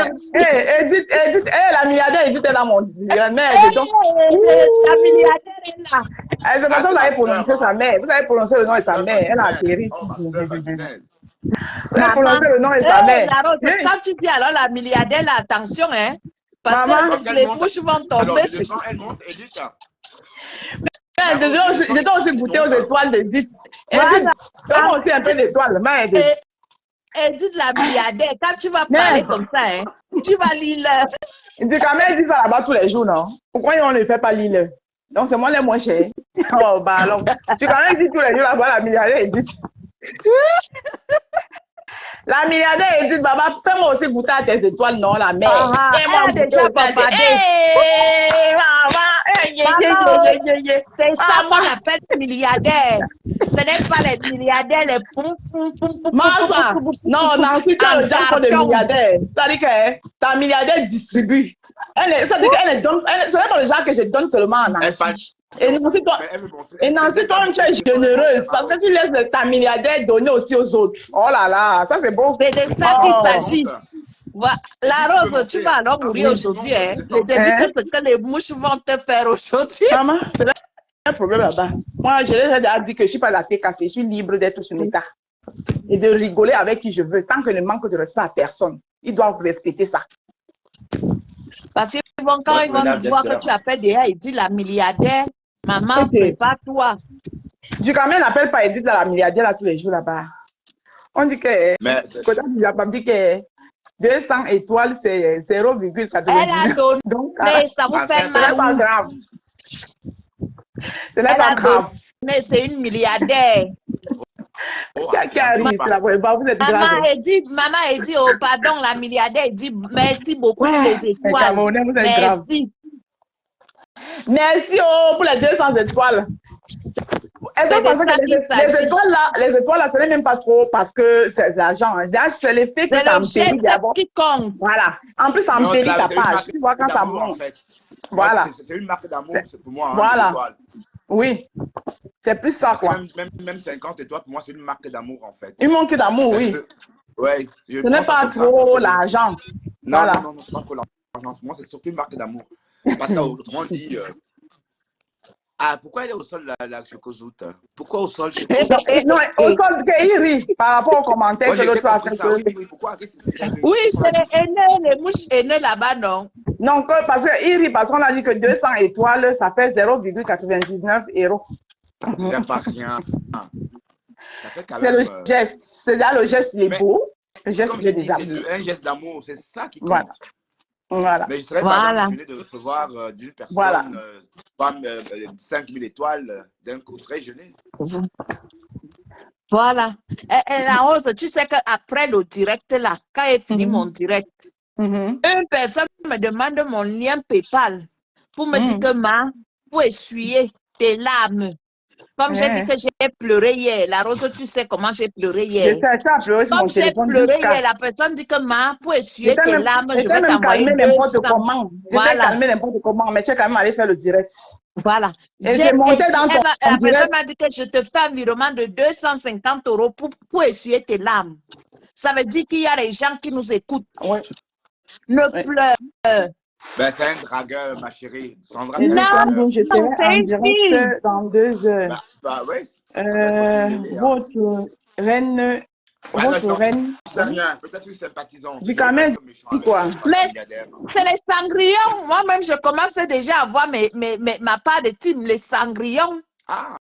la milliardaire Edith est là, mon Dieu. La milliardaire est là. C'est parce que vous avez prononcé sa mère. Vous avez prononcé le nom de sa mère. Elle a atterri. Vous avez prononcé le nom de sa mère. Quand tu dis alors la milliardaire, là, attention, hein. Parce que les mouches vont tomber. Elle monte, Edith. J'ai aussi goûté aux étoiles d'Edith. Edith, donne aussi un peu d'étoiles. Edith la milliardaire, quand tu vas parler comme ça, hein, tu vas lire. Tu quand même dit ça là-bas tous les jours, non? Pourquoi on ne fait pas lire? Donc c'est moi les moins chers. Oh, bah alors, tu quand même dis tous les jours là-bas la milliardaire Edith. La milliardaire Edith, Baba, fais-moi aussi goûter à tes étoiles, non, la mère. Elle a déjà papardé. C'est ça qu'on appelle milliardaire. Ce n'est pas les milliardaires, les poum. Non, Nancy, tu as le genre de milliardaire. Ça dit que ta milliardaire distribue. Ça dit qu'elle donne. Ce n'est pas le genre que je donne seulement à Nancy. Et Nancy, toi, Mais elle veut montrer- et Nancy, toi-même, tu es généreuse parce que tu laisses ta milliardaire donner aussi aux autres. Oh là là, ça c'est beau. C'est de Mais tu ça te qu'il rends s'agit. compte? La Et puis, tu peux Rose, tu monter. vas alors En mourir fait, aujourd'hui. souvent, Hein. c'est Je te dis Hein? que ce que les mouches vont te faire aujourd'hui. Maman, c'est là un problème là-bas. Moi, je l'ai déjà dit que je ne suis pas la tête cassée, je suis libre d'être sur l'état et de rigoler avec qui je veux, tant que je ne manque de respect à personne. Ils doivent respecter ça. Parce que quand Ouais, ils vont madame, voir que j'espère. tu appelles déjà, il dit la milliardaire, maman, Ok. prépare-toi. Du quand même, n'appelle pas Edith la milliardaire là, tous les jours là-bas. On dit que, Mais côté du Japon, on dit que 200 étoiles, c'est Elle a 0,99. donné, Donc, ça vous en fait fait, ce n'est mal. pas Où? grave. Ce n'est Elle pas a grave. donné, c'est une milliardaire. oh, Qui j'en arrive dis ici pas. là, vous êtes Maman grave. a dit, oh pardon, la milliardaire, elle dit merci beaucoup pour les Les étoiles. Camerounais, vous êtes grave. Merci. Merci pour les 200 étoiles. Est-ce C'est que de vous pensez ça que qu'il s'agit. les étoiles là, ce n'est même pas trop parce que c'est de l'argent. Hein. C'est l'effet que C'est ça le embellit geste d'abord. qui compte. Voilà. En plus, ça Non, embellit ta c'est une page. marque Tu vois quand ça d'amour, en monte. fait. Voilà. Ouais, c'est une marque d'amour, C'est- c'est pour moi, hein, Voilà. les étoiles. Oui. C'est plus ça, Parce que quoi. même 50 étoiles, pour moi, c'est une marque d'amour, en fait. Il manque d'amour, oui. Ouais, Ce n'est pas trop l'argent. Non, Voilà. non, c'est pas trop l'argent. Pour moi, c'est surtout une marque d'amour. Parce qu'autrement, on dit ah, pourquoi elle est au sol, la chocozoute? Pourquoi au sol? Non, au sol, il rit par rapport aux commentaires Ouais, que j'ai l'autre a compris fait. ça. Oui, pourquoi? Oui, c'est les aînés, les mouches aînées là-bas, non? Non, parce qu'il rit parce qu'on a dit que 200 étoiles, ça fait 0,99 €. C'est déjà pas rien. Ça fait quand C'est même. le geste. C'est là le geste, il est Mais, beau. Le geste, Comme il je est dis, déjà c'est beau. un geste d'amour, c'est ça qui compte. Voilà. Voilà. Mais je serais Voilà. pas gêné de recevoir d'une personne Voilà. 5 000 étoiles d'un coup, je serais gêné. Voilà. Et la Rose, tu sais qu'après le direct là, quand est fini mon direct, une personne me demande mon lien PayPal pour me dire que pour essuyer tes larmes. Comme j'ai dit que j'ai pleuré hier, la Rose, tu sais comment j'ai pleuré hier. Ça a pleuré sur Comme mon j'ai téléphone. pleuré hier, la personne dit que pour essuyer tes larmes, je vais même t'envoyer calmé n'importe 200. comment. Je t'ai calmé n'importe comment, mais tu es quand même allé faire le direct. Voilà. Et j'ai monté dans ton la direct. personne m'a dit que je te fais un virement de 250 € pour essuyer tes larmes. Ça veut dire qu'il y a des gens qui nous écoutent. Ouais. Ne pleure. Ben, c'est un dragueur, ma chérie. Sandra, Et c'est un puis, dragueur. donc, je serai c'est en une fille. direct dans 2 heures. Bah oui. Ça doit être possible, hein. Votre reine, Ouais, non, votre non, reine. je sais rien. Peut-être une sympathisante. Du quand même, dis quoi? Mais c'est les cendrillons. Moi-même, je commence déjà à voir ma part de team, les cendrillons. Ah,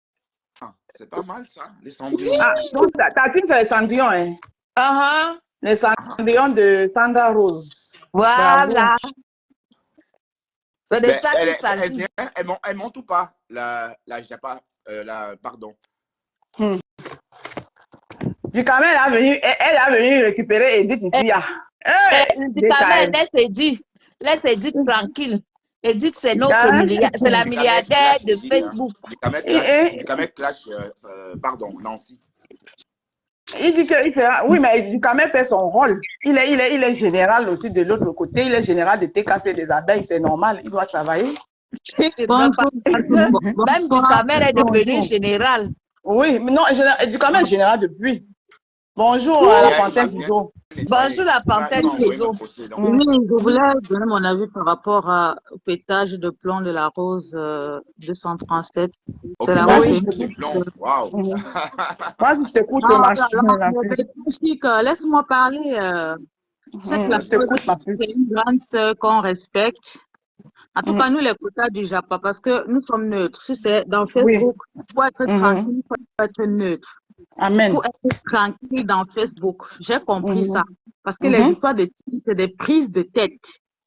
c'est pas mal ça, les cendrillons. Ah, donc ta team, c'est les Cendrillons, hein? Uh-huh. Les Cendrillons de Sandra Rose. Voilà. C'est de Ben, ça qu'il s'agit. elle monte ou pas? Pardon. Du quand même, elle a venu récupérer Edith ici. Du quand même, laisse Edith tranquille. Edith, c'est c'est la milliardaire de Facebook. Du Kamek clash, pardon, Nancy. Il dit que oui, mais du quand même fait son rôle. Il est général aussi de l'autre côté. Il est général de TKC des abeilles. C'est normal. Il doit travailler. Même du Camer est devenu général. Oui, mais non, du quand même général depuis. Bonjour à la Panthère du jour. Bonjour la Panthère du jour. Oui, je voulais donner mon avis par rapport au pétage de plomb de la Rose 237. C'est la Rose. Vas-y, je t'écoute, ma chérie. Laisse-moi parler. Je sais que la Rose, c'est une grande sœur qu'on respecte. En tout cas, nous, les quotas du Japon, parce que nous sommes neutres. Si c'est dans Facebook, il faut être tranquille, il faut être neutre. Amen. Il faut être tranquille dans Facebook. J'ai compris ça. Parce que les histoires de titres, c'est des prises de tête.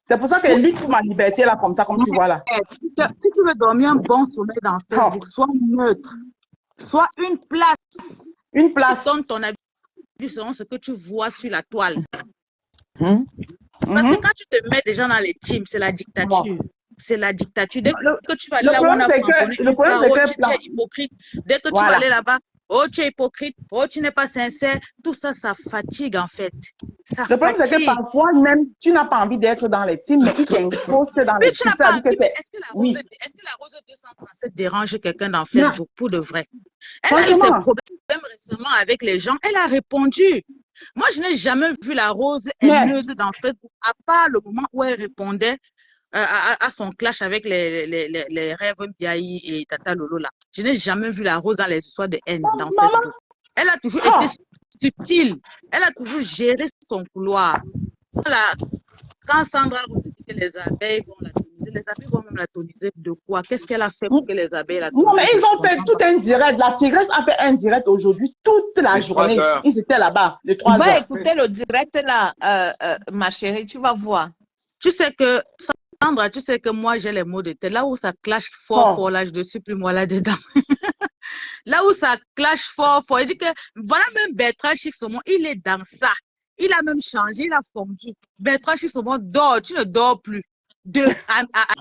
C'est pour ça qu'elle lutte pour ma liberté, là, comme ça, comme tu vois là. Si tu veux dormir un bon sommeil dans Facebook, sois neutre. Sois une place. Une place. Tu donnes ton avis selon ce que tu vois sur la toile. Parce que quand tu te mets déjà dans les teams, c'est la dictature. C'est la dictature. Dès que tu vas aller là où on a franconné, tu es hypocrite. Dès que tu vas aller là-bas, oh, tu es hypocrite, oh, tu n'es pas sincère. Tout ça, ça fatigue en fait. Ça Le problème, c'est que fatigue. parfois, même, tu n'as pas envie d'être dans les teams, mais ils t'imposent que dans Oui, les tu teams. n'as Ça pas veut dire envie, que mais c'est... est-ce que Oui. la Rose 237 dérange quelqu'un dans Non, Facebook pour de vrai? Elle a eu ses franchement. problèmes récemment avec les gens, elle a répondu. Moi, je n'ai jamais vu la Rose Mais, haineuse dans Facebook, à part le moment où elle répondait à son clash avec les rêves Biaï et Tata Lolo là. Je n'ai jamais vu la Rose dans les histoires de haine dans maman, Facebook. Elle a toujours ah, été subtile. Elle a toujours géré son couloir. Quand Sandra Rose dit que les abeilles vont la toniser, les abeilles vont même la toniser de quoi? Qu'est-ce qu'elle a fait pour que les abeilles la tonisent? non, mais ils Je ont fait comprends tout pas. un direct. La tigresse a fait un direct aujourd'hui, toute la Les 3 journée. heures. Ils étaient là-bas, les 3 Va heures. écouter le direct là, ma chérie, tu vas voir. Tu sais que, Sandra, tu sais que moi, j'ai les mots de tête. Là où ça clash fort, Oh, là, je ne suis plus moi là-dedans. Là où ça clash fort, il dit que, voilà même Bertrand Chixomon, il est dans ça. Il a même changé, il a fondu. Bertrand Chixomon dort, tu ne dors plus.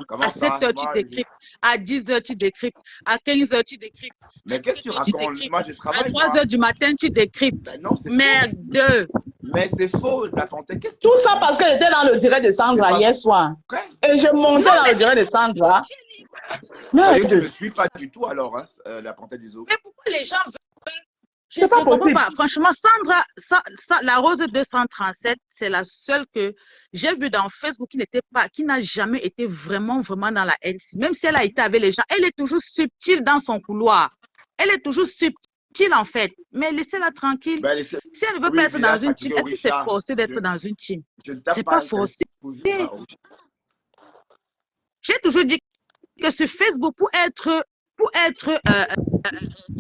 Comment À 7 ça? heures, tu Moi, décryptes. À 10 heures, tu décryptes. À 15 heures, tu décryptes. À mais qu'est-ce que 17 tu heures, tu racontes? décryptes. Moi, je À travaille, 3 moi. heures du matin, tu décryptes. Ben non, c'est faux. Merde. Mais c'est faux, la panthère. Qu'est-ce que tu tout ça racontes? parce qu'elle était dans le direct de C'est Sandra pas hier soir. vrai. Et je montais Non, dans mais le direct de Sandra. tu es libre. Ça veut dire que tu ne me Merde, suis pas du tout alors, hein, la panthère du zoo. Mais pourquoi les gens veulent. Je c'est ne pas comprends possible. pas. Franchement, Sandra, la Rose 237, c'est la seule que j'ai vue dans Facebook qui n'a jamais été vraiment dans la haine. Même si elle a été avec les gens, elle est toujours subtile dans son couloir. Elle est toujours subtile en fait. Mais laissez-la tranquille. Ben, Si elle ne veut oui, pas être tu l'as dans une team, fatigué au est-ce que c'est Richard. forcé d'être Je dans une team? je ne tape C'est pas pas forcé. pour vivre au Richard. J'ai toujours dit que sur Facebook, pour être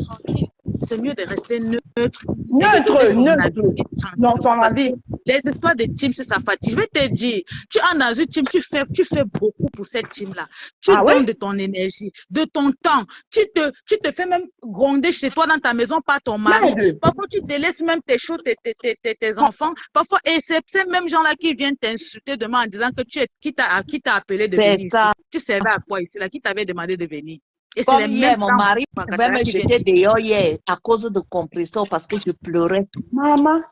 tranquille, c'est mieux de rester neutre et de donner son avis Neutre. tranquillement. Non, son Parce avis. que les histoires de team, c'est ça fatigue. Je vais te dire, tu entres dans une team, tu fais beaucoup pour cette team-là. Tu Ah donnes oui? de ton énergie, de ton temps. Tu te fais même gronder chez toi dans ta maison par ton mari. Merde. Parfois, tu délaisses même tes choses, tes enfants. Parfois, et c'est ces mêmes gens-là qui viennent t'insulter demain en disant que qui t'a appelé de C'est venir ici. ça. Tu servais à quoi ici, là? Qui t'avait demandé de venir? Et c'est Comme les hier, mêmes mon sans mari pouvait me qui viennent jeter dehors hier à cause de compresseur parce que je pleurais. Maman.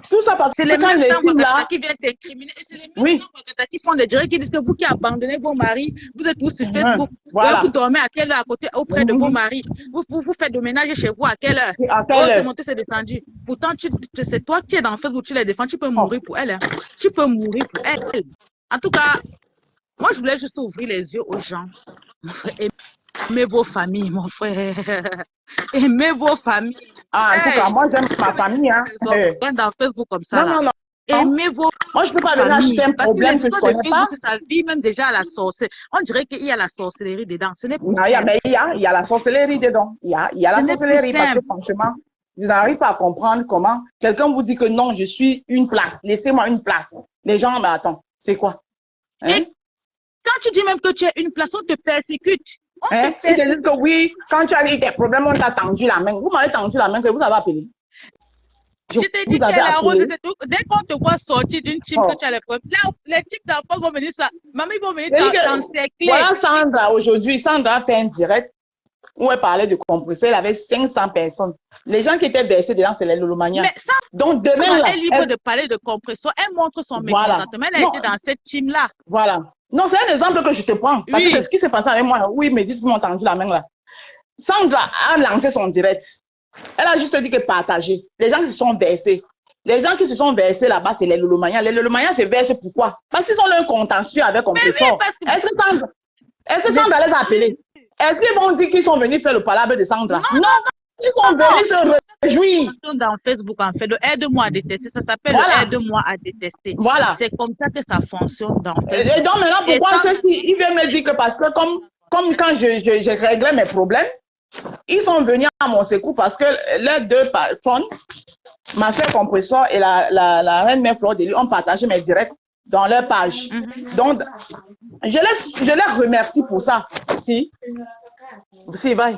Tout ça parce C'est que les quand mêmes les temps teams là, qui viennent t'incriminer. Et c'est les mêmes oui, temps qui font des directs qui disent que vous qui abandonnez vos maris, vous êtes tous sur Facebook. voilà. Vous dormez à quelle heure à côté, auprès de vos maris. Vous faites le ménage chez vous à quelle heure? À Oh, quelle c'est heure? monté, c'est descendu. Pourtant, c'est toi qui es dans Facebook, tu les défends. Tu peux mourir pour elle. Hein. Tu peux mourir pour elle. En tout cas, moi, je voulais juste ouvrir les yeux aux gens. Mon frère, aimez vos familles, mon frère. Aimez vos familles. Ah, en tout cas, moi j'aime ma famille. Hein. Dans Facebook comme ça. Non, non, non. Aimez vos Moi, je ne peux pas venir acheter un problème que je ne connais pas. Ça vit même déjà à la sorcellerie. On dirait qu'il y a la sorcellerie dedans. Ce n'est pas Mais il y a la sorcellerie dedans. Il y a la sorcellerie parce que franchement, je n'arrive pas à comprendre comment quelqu'un vous dit que non, je suis une place. Laissez-moi une place. Les gens, mais attends, c'est quoi? Hein? Et quand tu dis même que tu es une place, on te persécute. Ils te disent que oui, quand tu as eu des problèmes, on t'a tendu la main. Vous m'avez tendu la main, que vous avez appelé. Je t'ai dit qu'elle a rose, c'est tout. Dès qu'on te voit sortir d'une team que tu as les problèmes, là, les teams d'enfants vont venir ça. Maman, ils vont venir t'encercler. Voilà Sandra, aujourd'hui, Sandra a fait un direct où elle parlait de compresseur, elle avait 500 personnes. Les gens qui étaient versés dedans, c'est les lolomaniens. Mais ça, donc demain, elle est libre de parler de compresseur, elle montre son mécontentement. Elle a été dans cette team-là. Voilà. Non, c'est un exemple que je te prends. Parce que c'est ce qui s'est passé avec moi. Oui, ils me disent qu'ils m'ont tendu la main là. Sandra a lancé son direct. Elle a juste dit que partager. Les gens qui se sont versés. Les gens qui se sont versés là-bas, c'est les lolomaniens. Les lolomaniens se versent pourquoi? Parce qu'ils ont leur contentieux avec compresseur. Est-ce que Sandra les a appelés? Est-ce qu'ils vont dire qu'ils sont venus faire le palabre de Sandra? Non. Ils sont venus se réjouir. Dans Facebook, en fait, aide-moi à détester. Ça s'appelle aide-moi à détester. Voilà. C'est comme ça que ça fonctionne dans Facebook. Et donc maintenant, pourquoi ceux-ci, ils viennent me dire que parce que comme quand je réglais mes problèmes, ils sont venus à mon secours parce que les deux personnes, ma chère compresseur et la reine mère Fleur de Lys, ont partagé mes directs dans leur page. Donc, je les remercie pour ça. Si, bye.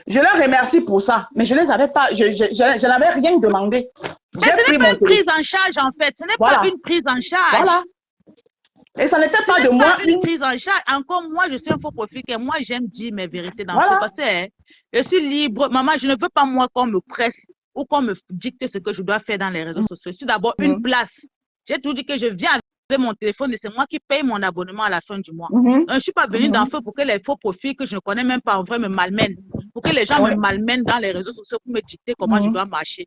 Je les remercie pour ça, mais je les avais pas, je n'avais rien demandé. Mais ce n'est pas une prise en charge en fait, ce n'est pas une prise en charge. Voilà. Et ça n'était pas Ce de n'est moi pas une prise en charge. Encore moi, je suis un faux profil et moi, j'aime dire mes vérités dans Voilà. ce parce que je suis libre. Maman, je ne veux pas moi qu'on me presse ou qu'on me dicte ce que je dois faire dans les réseaux sociaux. Je suis d'abord une place. J'ai tout dit que je viens avec mon téléphone et c'est moi qui paye mon abonnement à la fin du mois. Donc, je ne suis pas venue dans feu pour que les faux profils que je ne connais même pas en vrai me malmènent. Pour que les gens me malmènent dans les réseaux sociaux pour me dicter comment je dois marcher.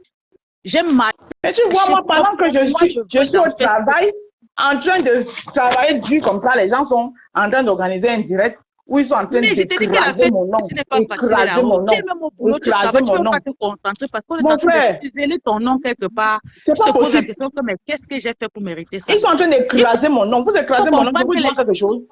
J'aime marcher. Mais tu vois, moi, pendant que je suis au travail, en train de travailler dur comme ça, les gens sont en train d'organiser un direct où ils sont en train d'écraser mon nom. Écraser mon nom. Écraser mon nom. Pas te concentrer parce qu'on est Mon en train frère, de ciseler ton nom quelque part. c'est pas Je te pose la possible. question que, mais qu'est-ce que j'ai fait pour mériter ça? Ils sont en train d'écraser mon nom. Vous écrasez mon nom, je vous demande quelque chose.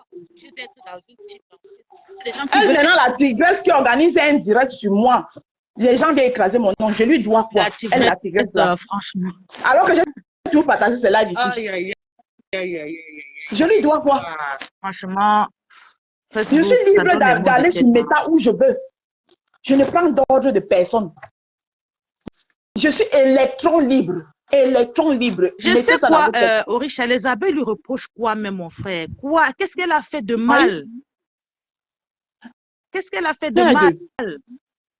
Elle, maintenant, la tigresse qui organise un direct sur moi, les gens viennent écraser mon nom. Je lui dois quoi? Elle, la tigresse, là. Franchement. Alors que j'ai toujours partagé ce live ici. Aïe, aïe, aïe, aïe. Je lui dois quoi? Franchement, je suis libre d'aller sur Meta où je veux. Je ne prends d'ordre de personne. Je suis électron libre. Électron libre. Je sais quoi, Orisha, les abeilles lui reprochent quoi, même mon frère? Quoi? Qu'est-ce qu'elle a fait de mal? Qu'est-ce qu'elle a fait de mal?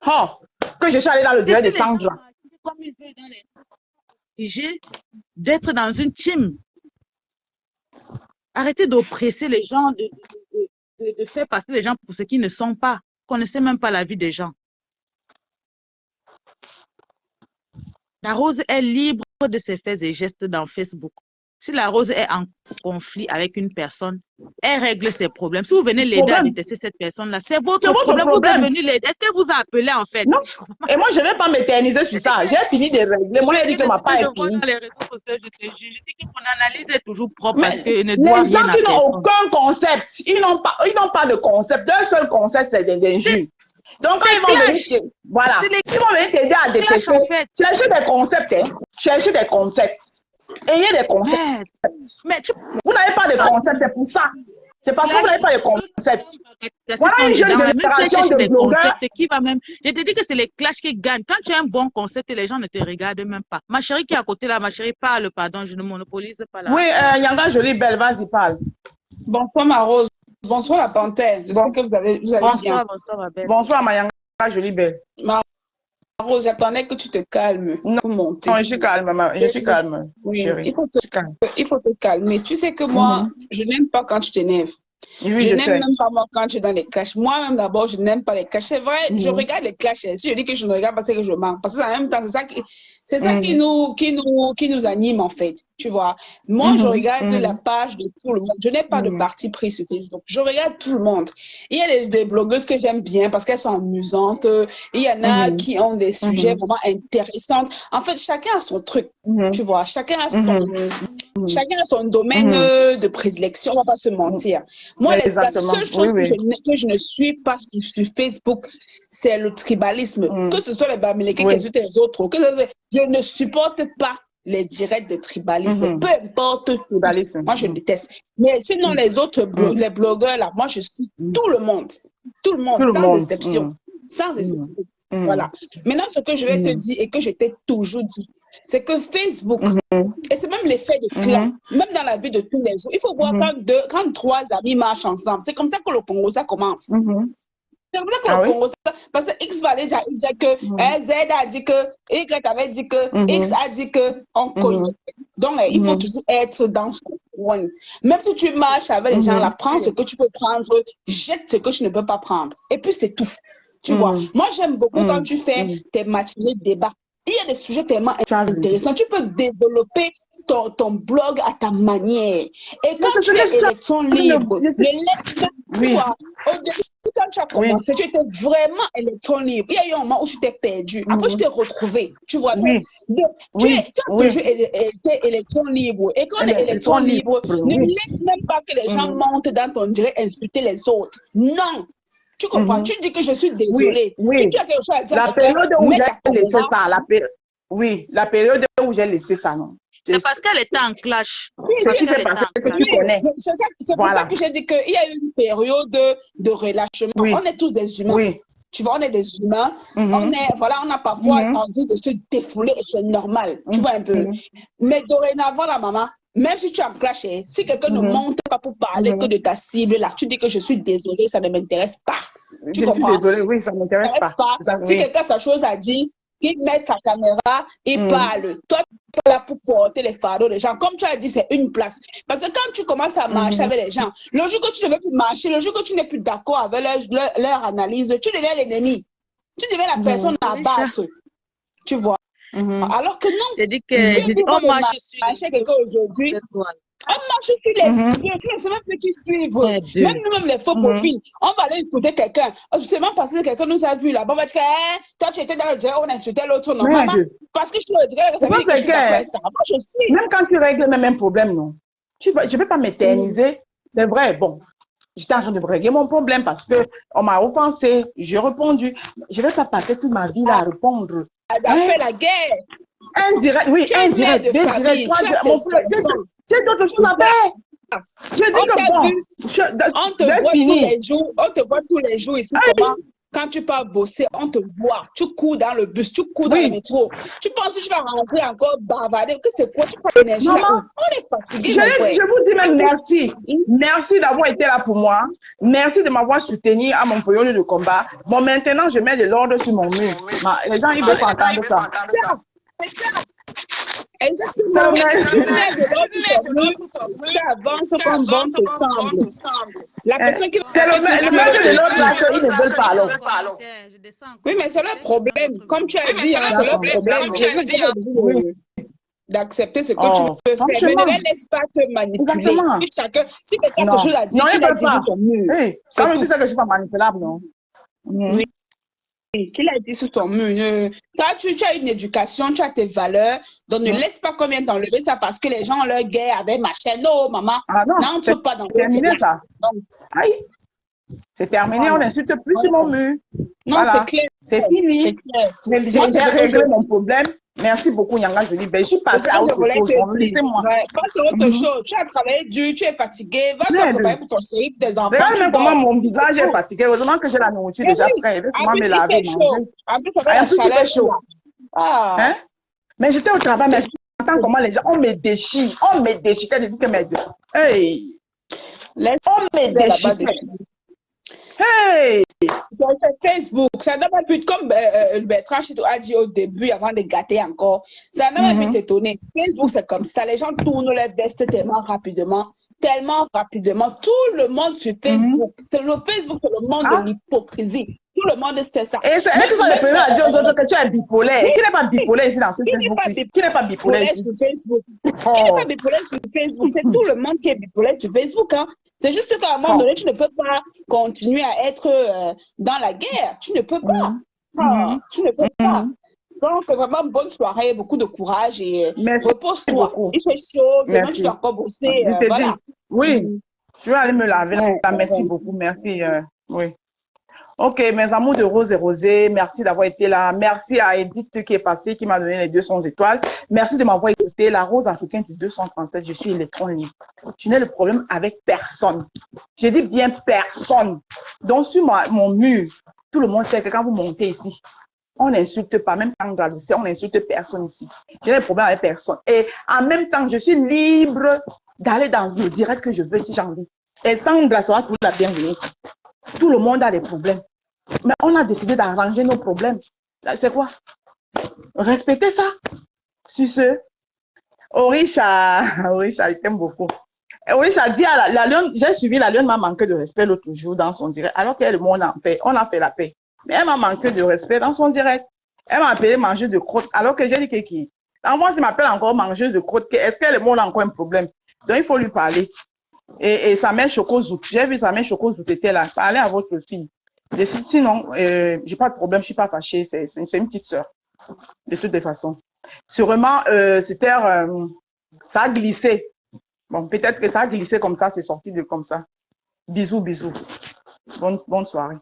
Oh, que je suis allée dans le direct de Sandra. Comme il veut dans les... d'être dans une team. Arrêtez d'oppresser les gens, de faire passer les gens pour ce qu'ils ne sont pas. Vous ne connaissez même pas la vie des gens. La Rose est libre de ses faits et gestes dans Facebook. Si la Rose est en conflit avec une personne, elle règle ses problèmes. Si vous venez l'aider à détester cette personne-là, c'est votre problème. Vous êtes venu l'aider. Est-ce que vous a appelé en fait? Non. Et moi, je ne vais pas m'éterniser sur ça. J'ai fini de régler. Moi, j'ai dit que ma part est finie. Je dis que mon analyse est toujours propre mais parce que ne les doit gens rien qui à n'ont personne. aucun concept, ils n'ont pas de concept. Leur seul concept, c'est des injures. Donc, quand ils vont venir, voilà, ils vont venir t'aider à détester. En fait. Cherchez des concepts, hein. Cherchez des concepts. Ayez des concepts. Mais vous n'avez pas de concept, c'est pour ça. C'est parce que vous n'avez pas de concept. Voilà une jeune génération de blogueurs. Qui va même... Je te dis que c'est les clashs qui gagnent. Quand tu as un bon concept, les gens ne te regardent même pas. Ma chérie qui est à côté là, ma chérie parle, pardon, je ne monopolise pas là. Oui, Yanga Jolie Belle, vas-y, parle. Bonsoir ma Rose. Bonsoir la panthère. J'espère que vous allez bien. Bonsoir ma belle. Bonsoir ma Yanga Jolie Belle. Ma Rose, j'attendais que tu te calmes pour monter. Non, je suis calme, maman. Je suis calme. Oui, chérie. il faut te calmer. Tu sais que moi, je n'aime pas quand tu t'énerves. Oui, je n'aime même pas moi quand tu es dans les clashs. Moi-même d'abord, je n'aime pas les clashs. C'est vrai, je regarde les clashs. Si je dis que je ne regarde pas, c'est que je mens. Parce que en même temps, c'est ça qui nous anime en fait. Tu vois. Moi, je regarde la page de tout le monde. Je n'ai pas de parti pris sur Facebook. Je regarde tout le monde. Il y a des blogueuses que j'aime bien parce qu'elles sont amusantes. Il y en a qui ont des sujets vraiment intéressants. En fait, chacun a son truc. Tu vois. Chacun a son domaine de prédilection. On ne va pas se mentir. Moi, la seule chose que je ne suis pas sur Facebook, c'est le tribalisme. Que ce soit les Bamileke, que ce soit les autres, je ne supporte pas les directs de tribalisme. Peu importe, moi je déteste. Mais sinon, les autres, les blogueurs, là, moi je suis tout le monde. Tout le monde, sans exception. Sans exception. Voilà. Maintenant, ce que je vais te dire et que je t'ai toujours dit, c'est que Facebook, et c'est même l'effet de clan, même dans la vie de tous les jours, il faut voir quand trois amis marchent ensemble, c'est comme ça que le Congo, ça commence. C'est comme ça que le Congo, parce que X va aller dire que Z a dit que, Y avait dit que, X a dit que, on connaît. Donc, il faut toujours être dans son coin. Même si tu marches avec les gens là, prends ce que tu peux prendre, jette ce que tu ne peux pas prendre. Et puis, c'est tout. Tu vois, moi, j'aime beaucoup quand tu fais tes matinées de débat. Il y a des sujets tellement intéressants. Tu peux développer ton blog à ta manière. Et quand tu es électron libre, ne laisse pas. Au début, quand tu as commencé, tu étais vraiment électron libre. Il y a eu un moment où tu t'es perdu. Après, tu t'es retrouvé. Tu vois, tu as toujours été électron libre. Et quand on est électron libre, ne laisse même pas que les gens montent dans ton direct insulter les autres. Non. Tu comprends? Tu dis que je suis désolée. Oui. Tu as quelque chose à dire. La période où j'ai laissé ça, la période où j'ai laissé ça, non. C'est parce qu'elle était en clash. C'est ce qui s'est passé, que tu connais. C'est pour ça que j'ai dit qu'il y a eu une période de relâchement. On est tous des humains. Tu vois, on est des humains. On a parfois envie de se défouler et c'est normal. Tu vois un peu. Mais dorénavant, la maman, même si tu es en clash, si quelqu'un ne monte pas pour parler que de ta cible, là, tu dis que je suis désolée, ça ne m'intéresse pas. Tu comprends? Je suis désolée, oui, ça ne m'intéresse pas. Si quelqu'un a sa chose à dire, qu'il mette sa caméra et parle. Toi, tu n'es pas là pour porter les fardeaux des gens. Comme tu as dit, c'est une place. Parce que quand tu commences à marcher avec les gens, le jour que tu ne veux plus marcher, le jour que tu n'es plus d'accord avec leur analyse, tu deviens l'ennemi. Tu deviens la personne à battre. Tu vois? Alors que non. J'ai dit que on marche sur quelqu'un aujourd'hui. On marche sur les c'est même ceux qui suivent. Même nous-mêmes, les faux profils. On va aller écouter quelqu'un. C'est même parce que quelqu'un nous a vu là-bas. On va dire que toi, tu étais dans le direct, on insultait l'autre. Non, maman. Parce que je suis dans le direct, ça veut dire que je suis d'accord avec ça. Moi, je suis. Même quand tu règles le même problème, non. Je ne vais pas m'éterniser. C'est vrai, bon. J'étais en train de régler mon problème parce qu'on m'a offensé. J'ai répondu. Je ne vais pas passer toute ma vie là à répondre. Elle a fait la guerre. Indirect, oui, indirect, dédirect. Tu as d'autres choses à faire. Je dis que bon, on te voit tous les jours, on te voit tous les jours ici. Comment? Quand tu pars bosser, on te voit. Tu cours dans le bus, tu cours dans le métro. Tu penses que tu vas rentrer encore bavarder. Que c'est quoi? Tu prends l'énergie là. On est fatigué. Je vous dis même merci. Merci d'avoir été là pour moi. Merci de m'avoir soutenu à mon période de combat. Bon, maintenant, je mets de l'ordre sur mon mur. Les gens, ils veulent pas entendre ça. Exactement. Tu avances comme bon te semble. La personne qui c'est le maître de l'autre là, ils ne veulent pas alors. Oui, mais c'est le problème. Comme tu as dit, c'est le problème. D'accepter ce que tu peux faire. Mais ne les laisse pas te manipuler. Si quelqu'un te chose à dire, il a dit sur ton mur. Ça veut dire que je ne suis pas manipulable, non? Oui. Qu'il a dit sur ton mur. Toi, tu as une éducation, tu as tes valeurs, donc ne laisse pas combien t'enlever ça parce que les gens ont leur guerre avec ma chaîne. Non, maman, n'entre pas dans le terminé ça. Aïe, c'est terminé, on n'insulte plus sur mon mur. Non, c'est clair. C'est fini. J'ai réglé mon problème. Merci beaucoup, Nyanga Jolie. Je suis passée à autre chose. Laissez-moi. Passe à autre chose. Tu as travaillé dur, tu es fatigué. Va te préparer pour ton chéri, pour tes enfants. Regarde même comment mon visage est fatigué. Heureusement que j'ai la nourriture déjà prête. Je vais sûrement me laver, manger. En plus, il fait chaud. Mais j'étais au travail, mais j'entends comment les gens, on me déchire. On me déchire. Tu dis que mes deux. Hey! On me déchire. Hey! C'est Facebook, ça n'a pas pu, comme Bertrand a dit au début, avant de gâter encore, ça n'a pas pu t'étonner. Facebook, c'est comme ça, les gens tournent leur veste tellement rapidement. Tout le monde sur Facebook. C'est le Facebook, c'est le monde de l'hypocrisie. Tout le monde sait ça. Et tu sont les premiers à dire aux autres que tu es bipolaire. Qui n'est pas bipolaire ici dans ce Facebook? Qui n'est pas bipolaire ici sur Facebook? Qui n'est pas bipolaire sur Facebook? C'est tout le monde qui est bipolaire sur Facebook. Hein. C'est juste qu'à un moment donné, tu ne peux pas continuer à être dans la guerre. Tu ne peux pas. Tu ne peux pas. Donc, vraiment, bonne soirée, beaucoup de courage et repose-toi. Il fait chaud, demain tu dois encore bosser. Voilà. Oui, je vais aller me laver. Merci beaucoup. Merci. Oui. Ok, mes amours de Rose et Rosé, merci d'avoir été là. Merci à Edith qui est passée, qui m'a donné les 200 étoiles. Merci de m'avoir écouté. La Rose africaine, c'est 237. Je suis électron libre. Je n'ai le problème avec personne. J'ai dit bien personne. Donc, sur mon mur, tout le monde sait que quand vous montez ici, on n'insulte pas, même sans gravité, on n'insulte personne ici. Je n'ai le problème avec personne. Et en même temps, je suis libre d'aller dans le direct que je veux si j'ai envie. Et Sandra sera toujours la bienvenue ici. Tout le monde a des problèmes. Mais on a décidé d'arranger nos problèmes. C'est quoi? Respectez ça. Sur ce, Orisha, il t'aime beaucoup. Orisha dit à la lionne, j'ai suivi la lionne, m'a manqué de respect l'autre jour dans son direct, alors qu'il y a le monde en paix. On a fait la paix. Mais elle m'a manqué de respect dans son direct. Elle m'a appelé mangeuse de crotte, alors que j'ai dit qui. L'enfant, s'il m'appelle encore mangeuse de crotte, est-ce que le monde a encore un problème? Donc, il faut lui parler. Et sa mère Chocozout, j'ai vu sa mère Chocozout était là. Parlez à votre fille. Sinon, j'ai pas de problème, je suis pas fâchée. C'est une petite sœur. De toutes les façons. Sûrement, c'était, ça a glissé. Bon, peut-être que ça a glissé comme ça, c'est sorti de comme ça. Bisous, bisous. Bonne soirée.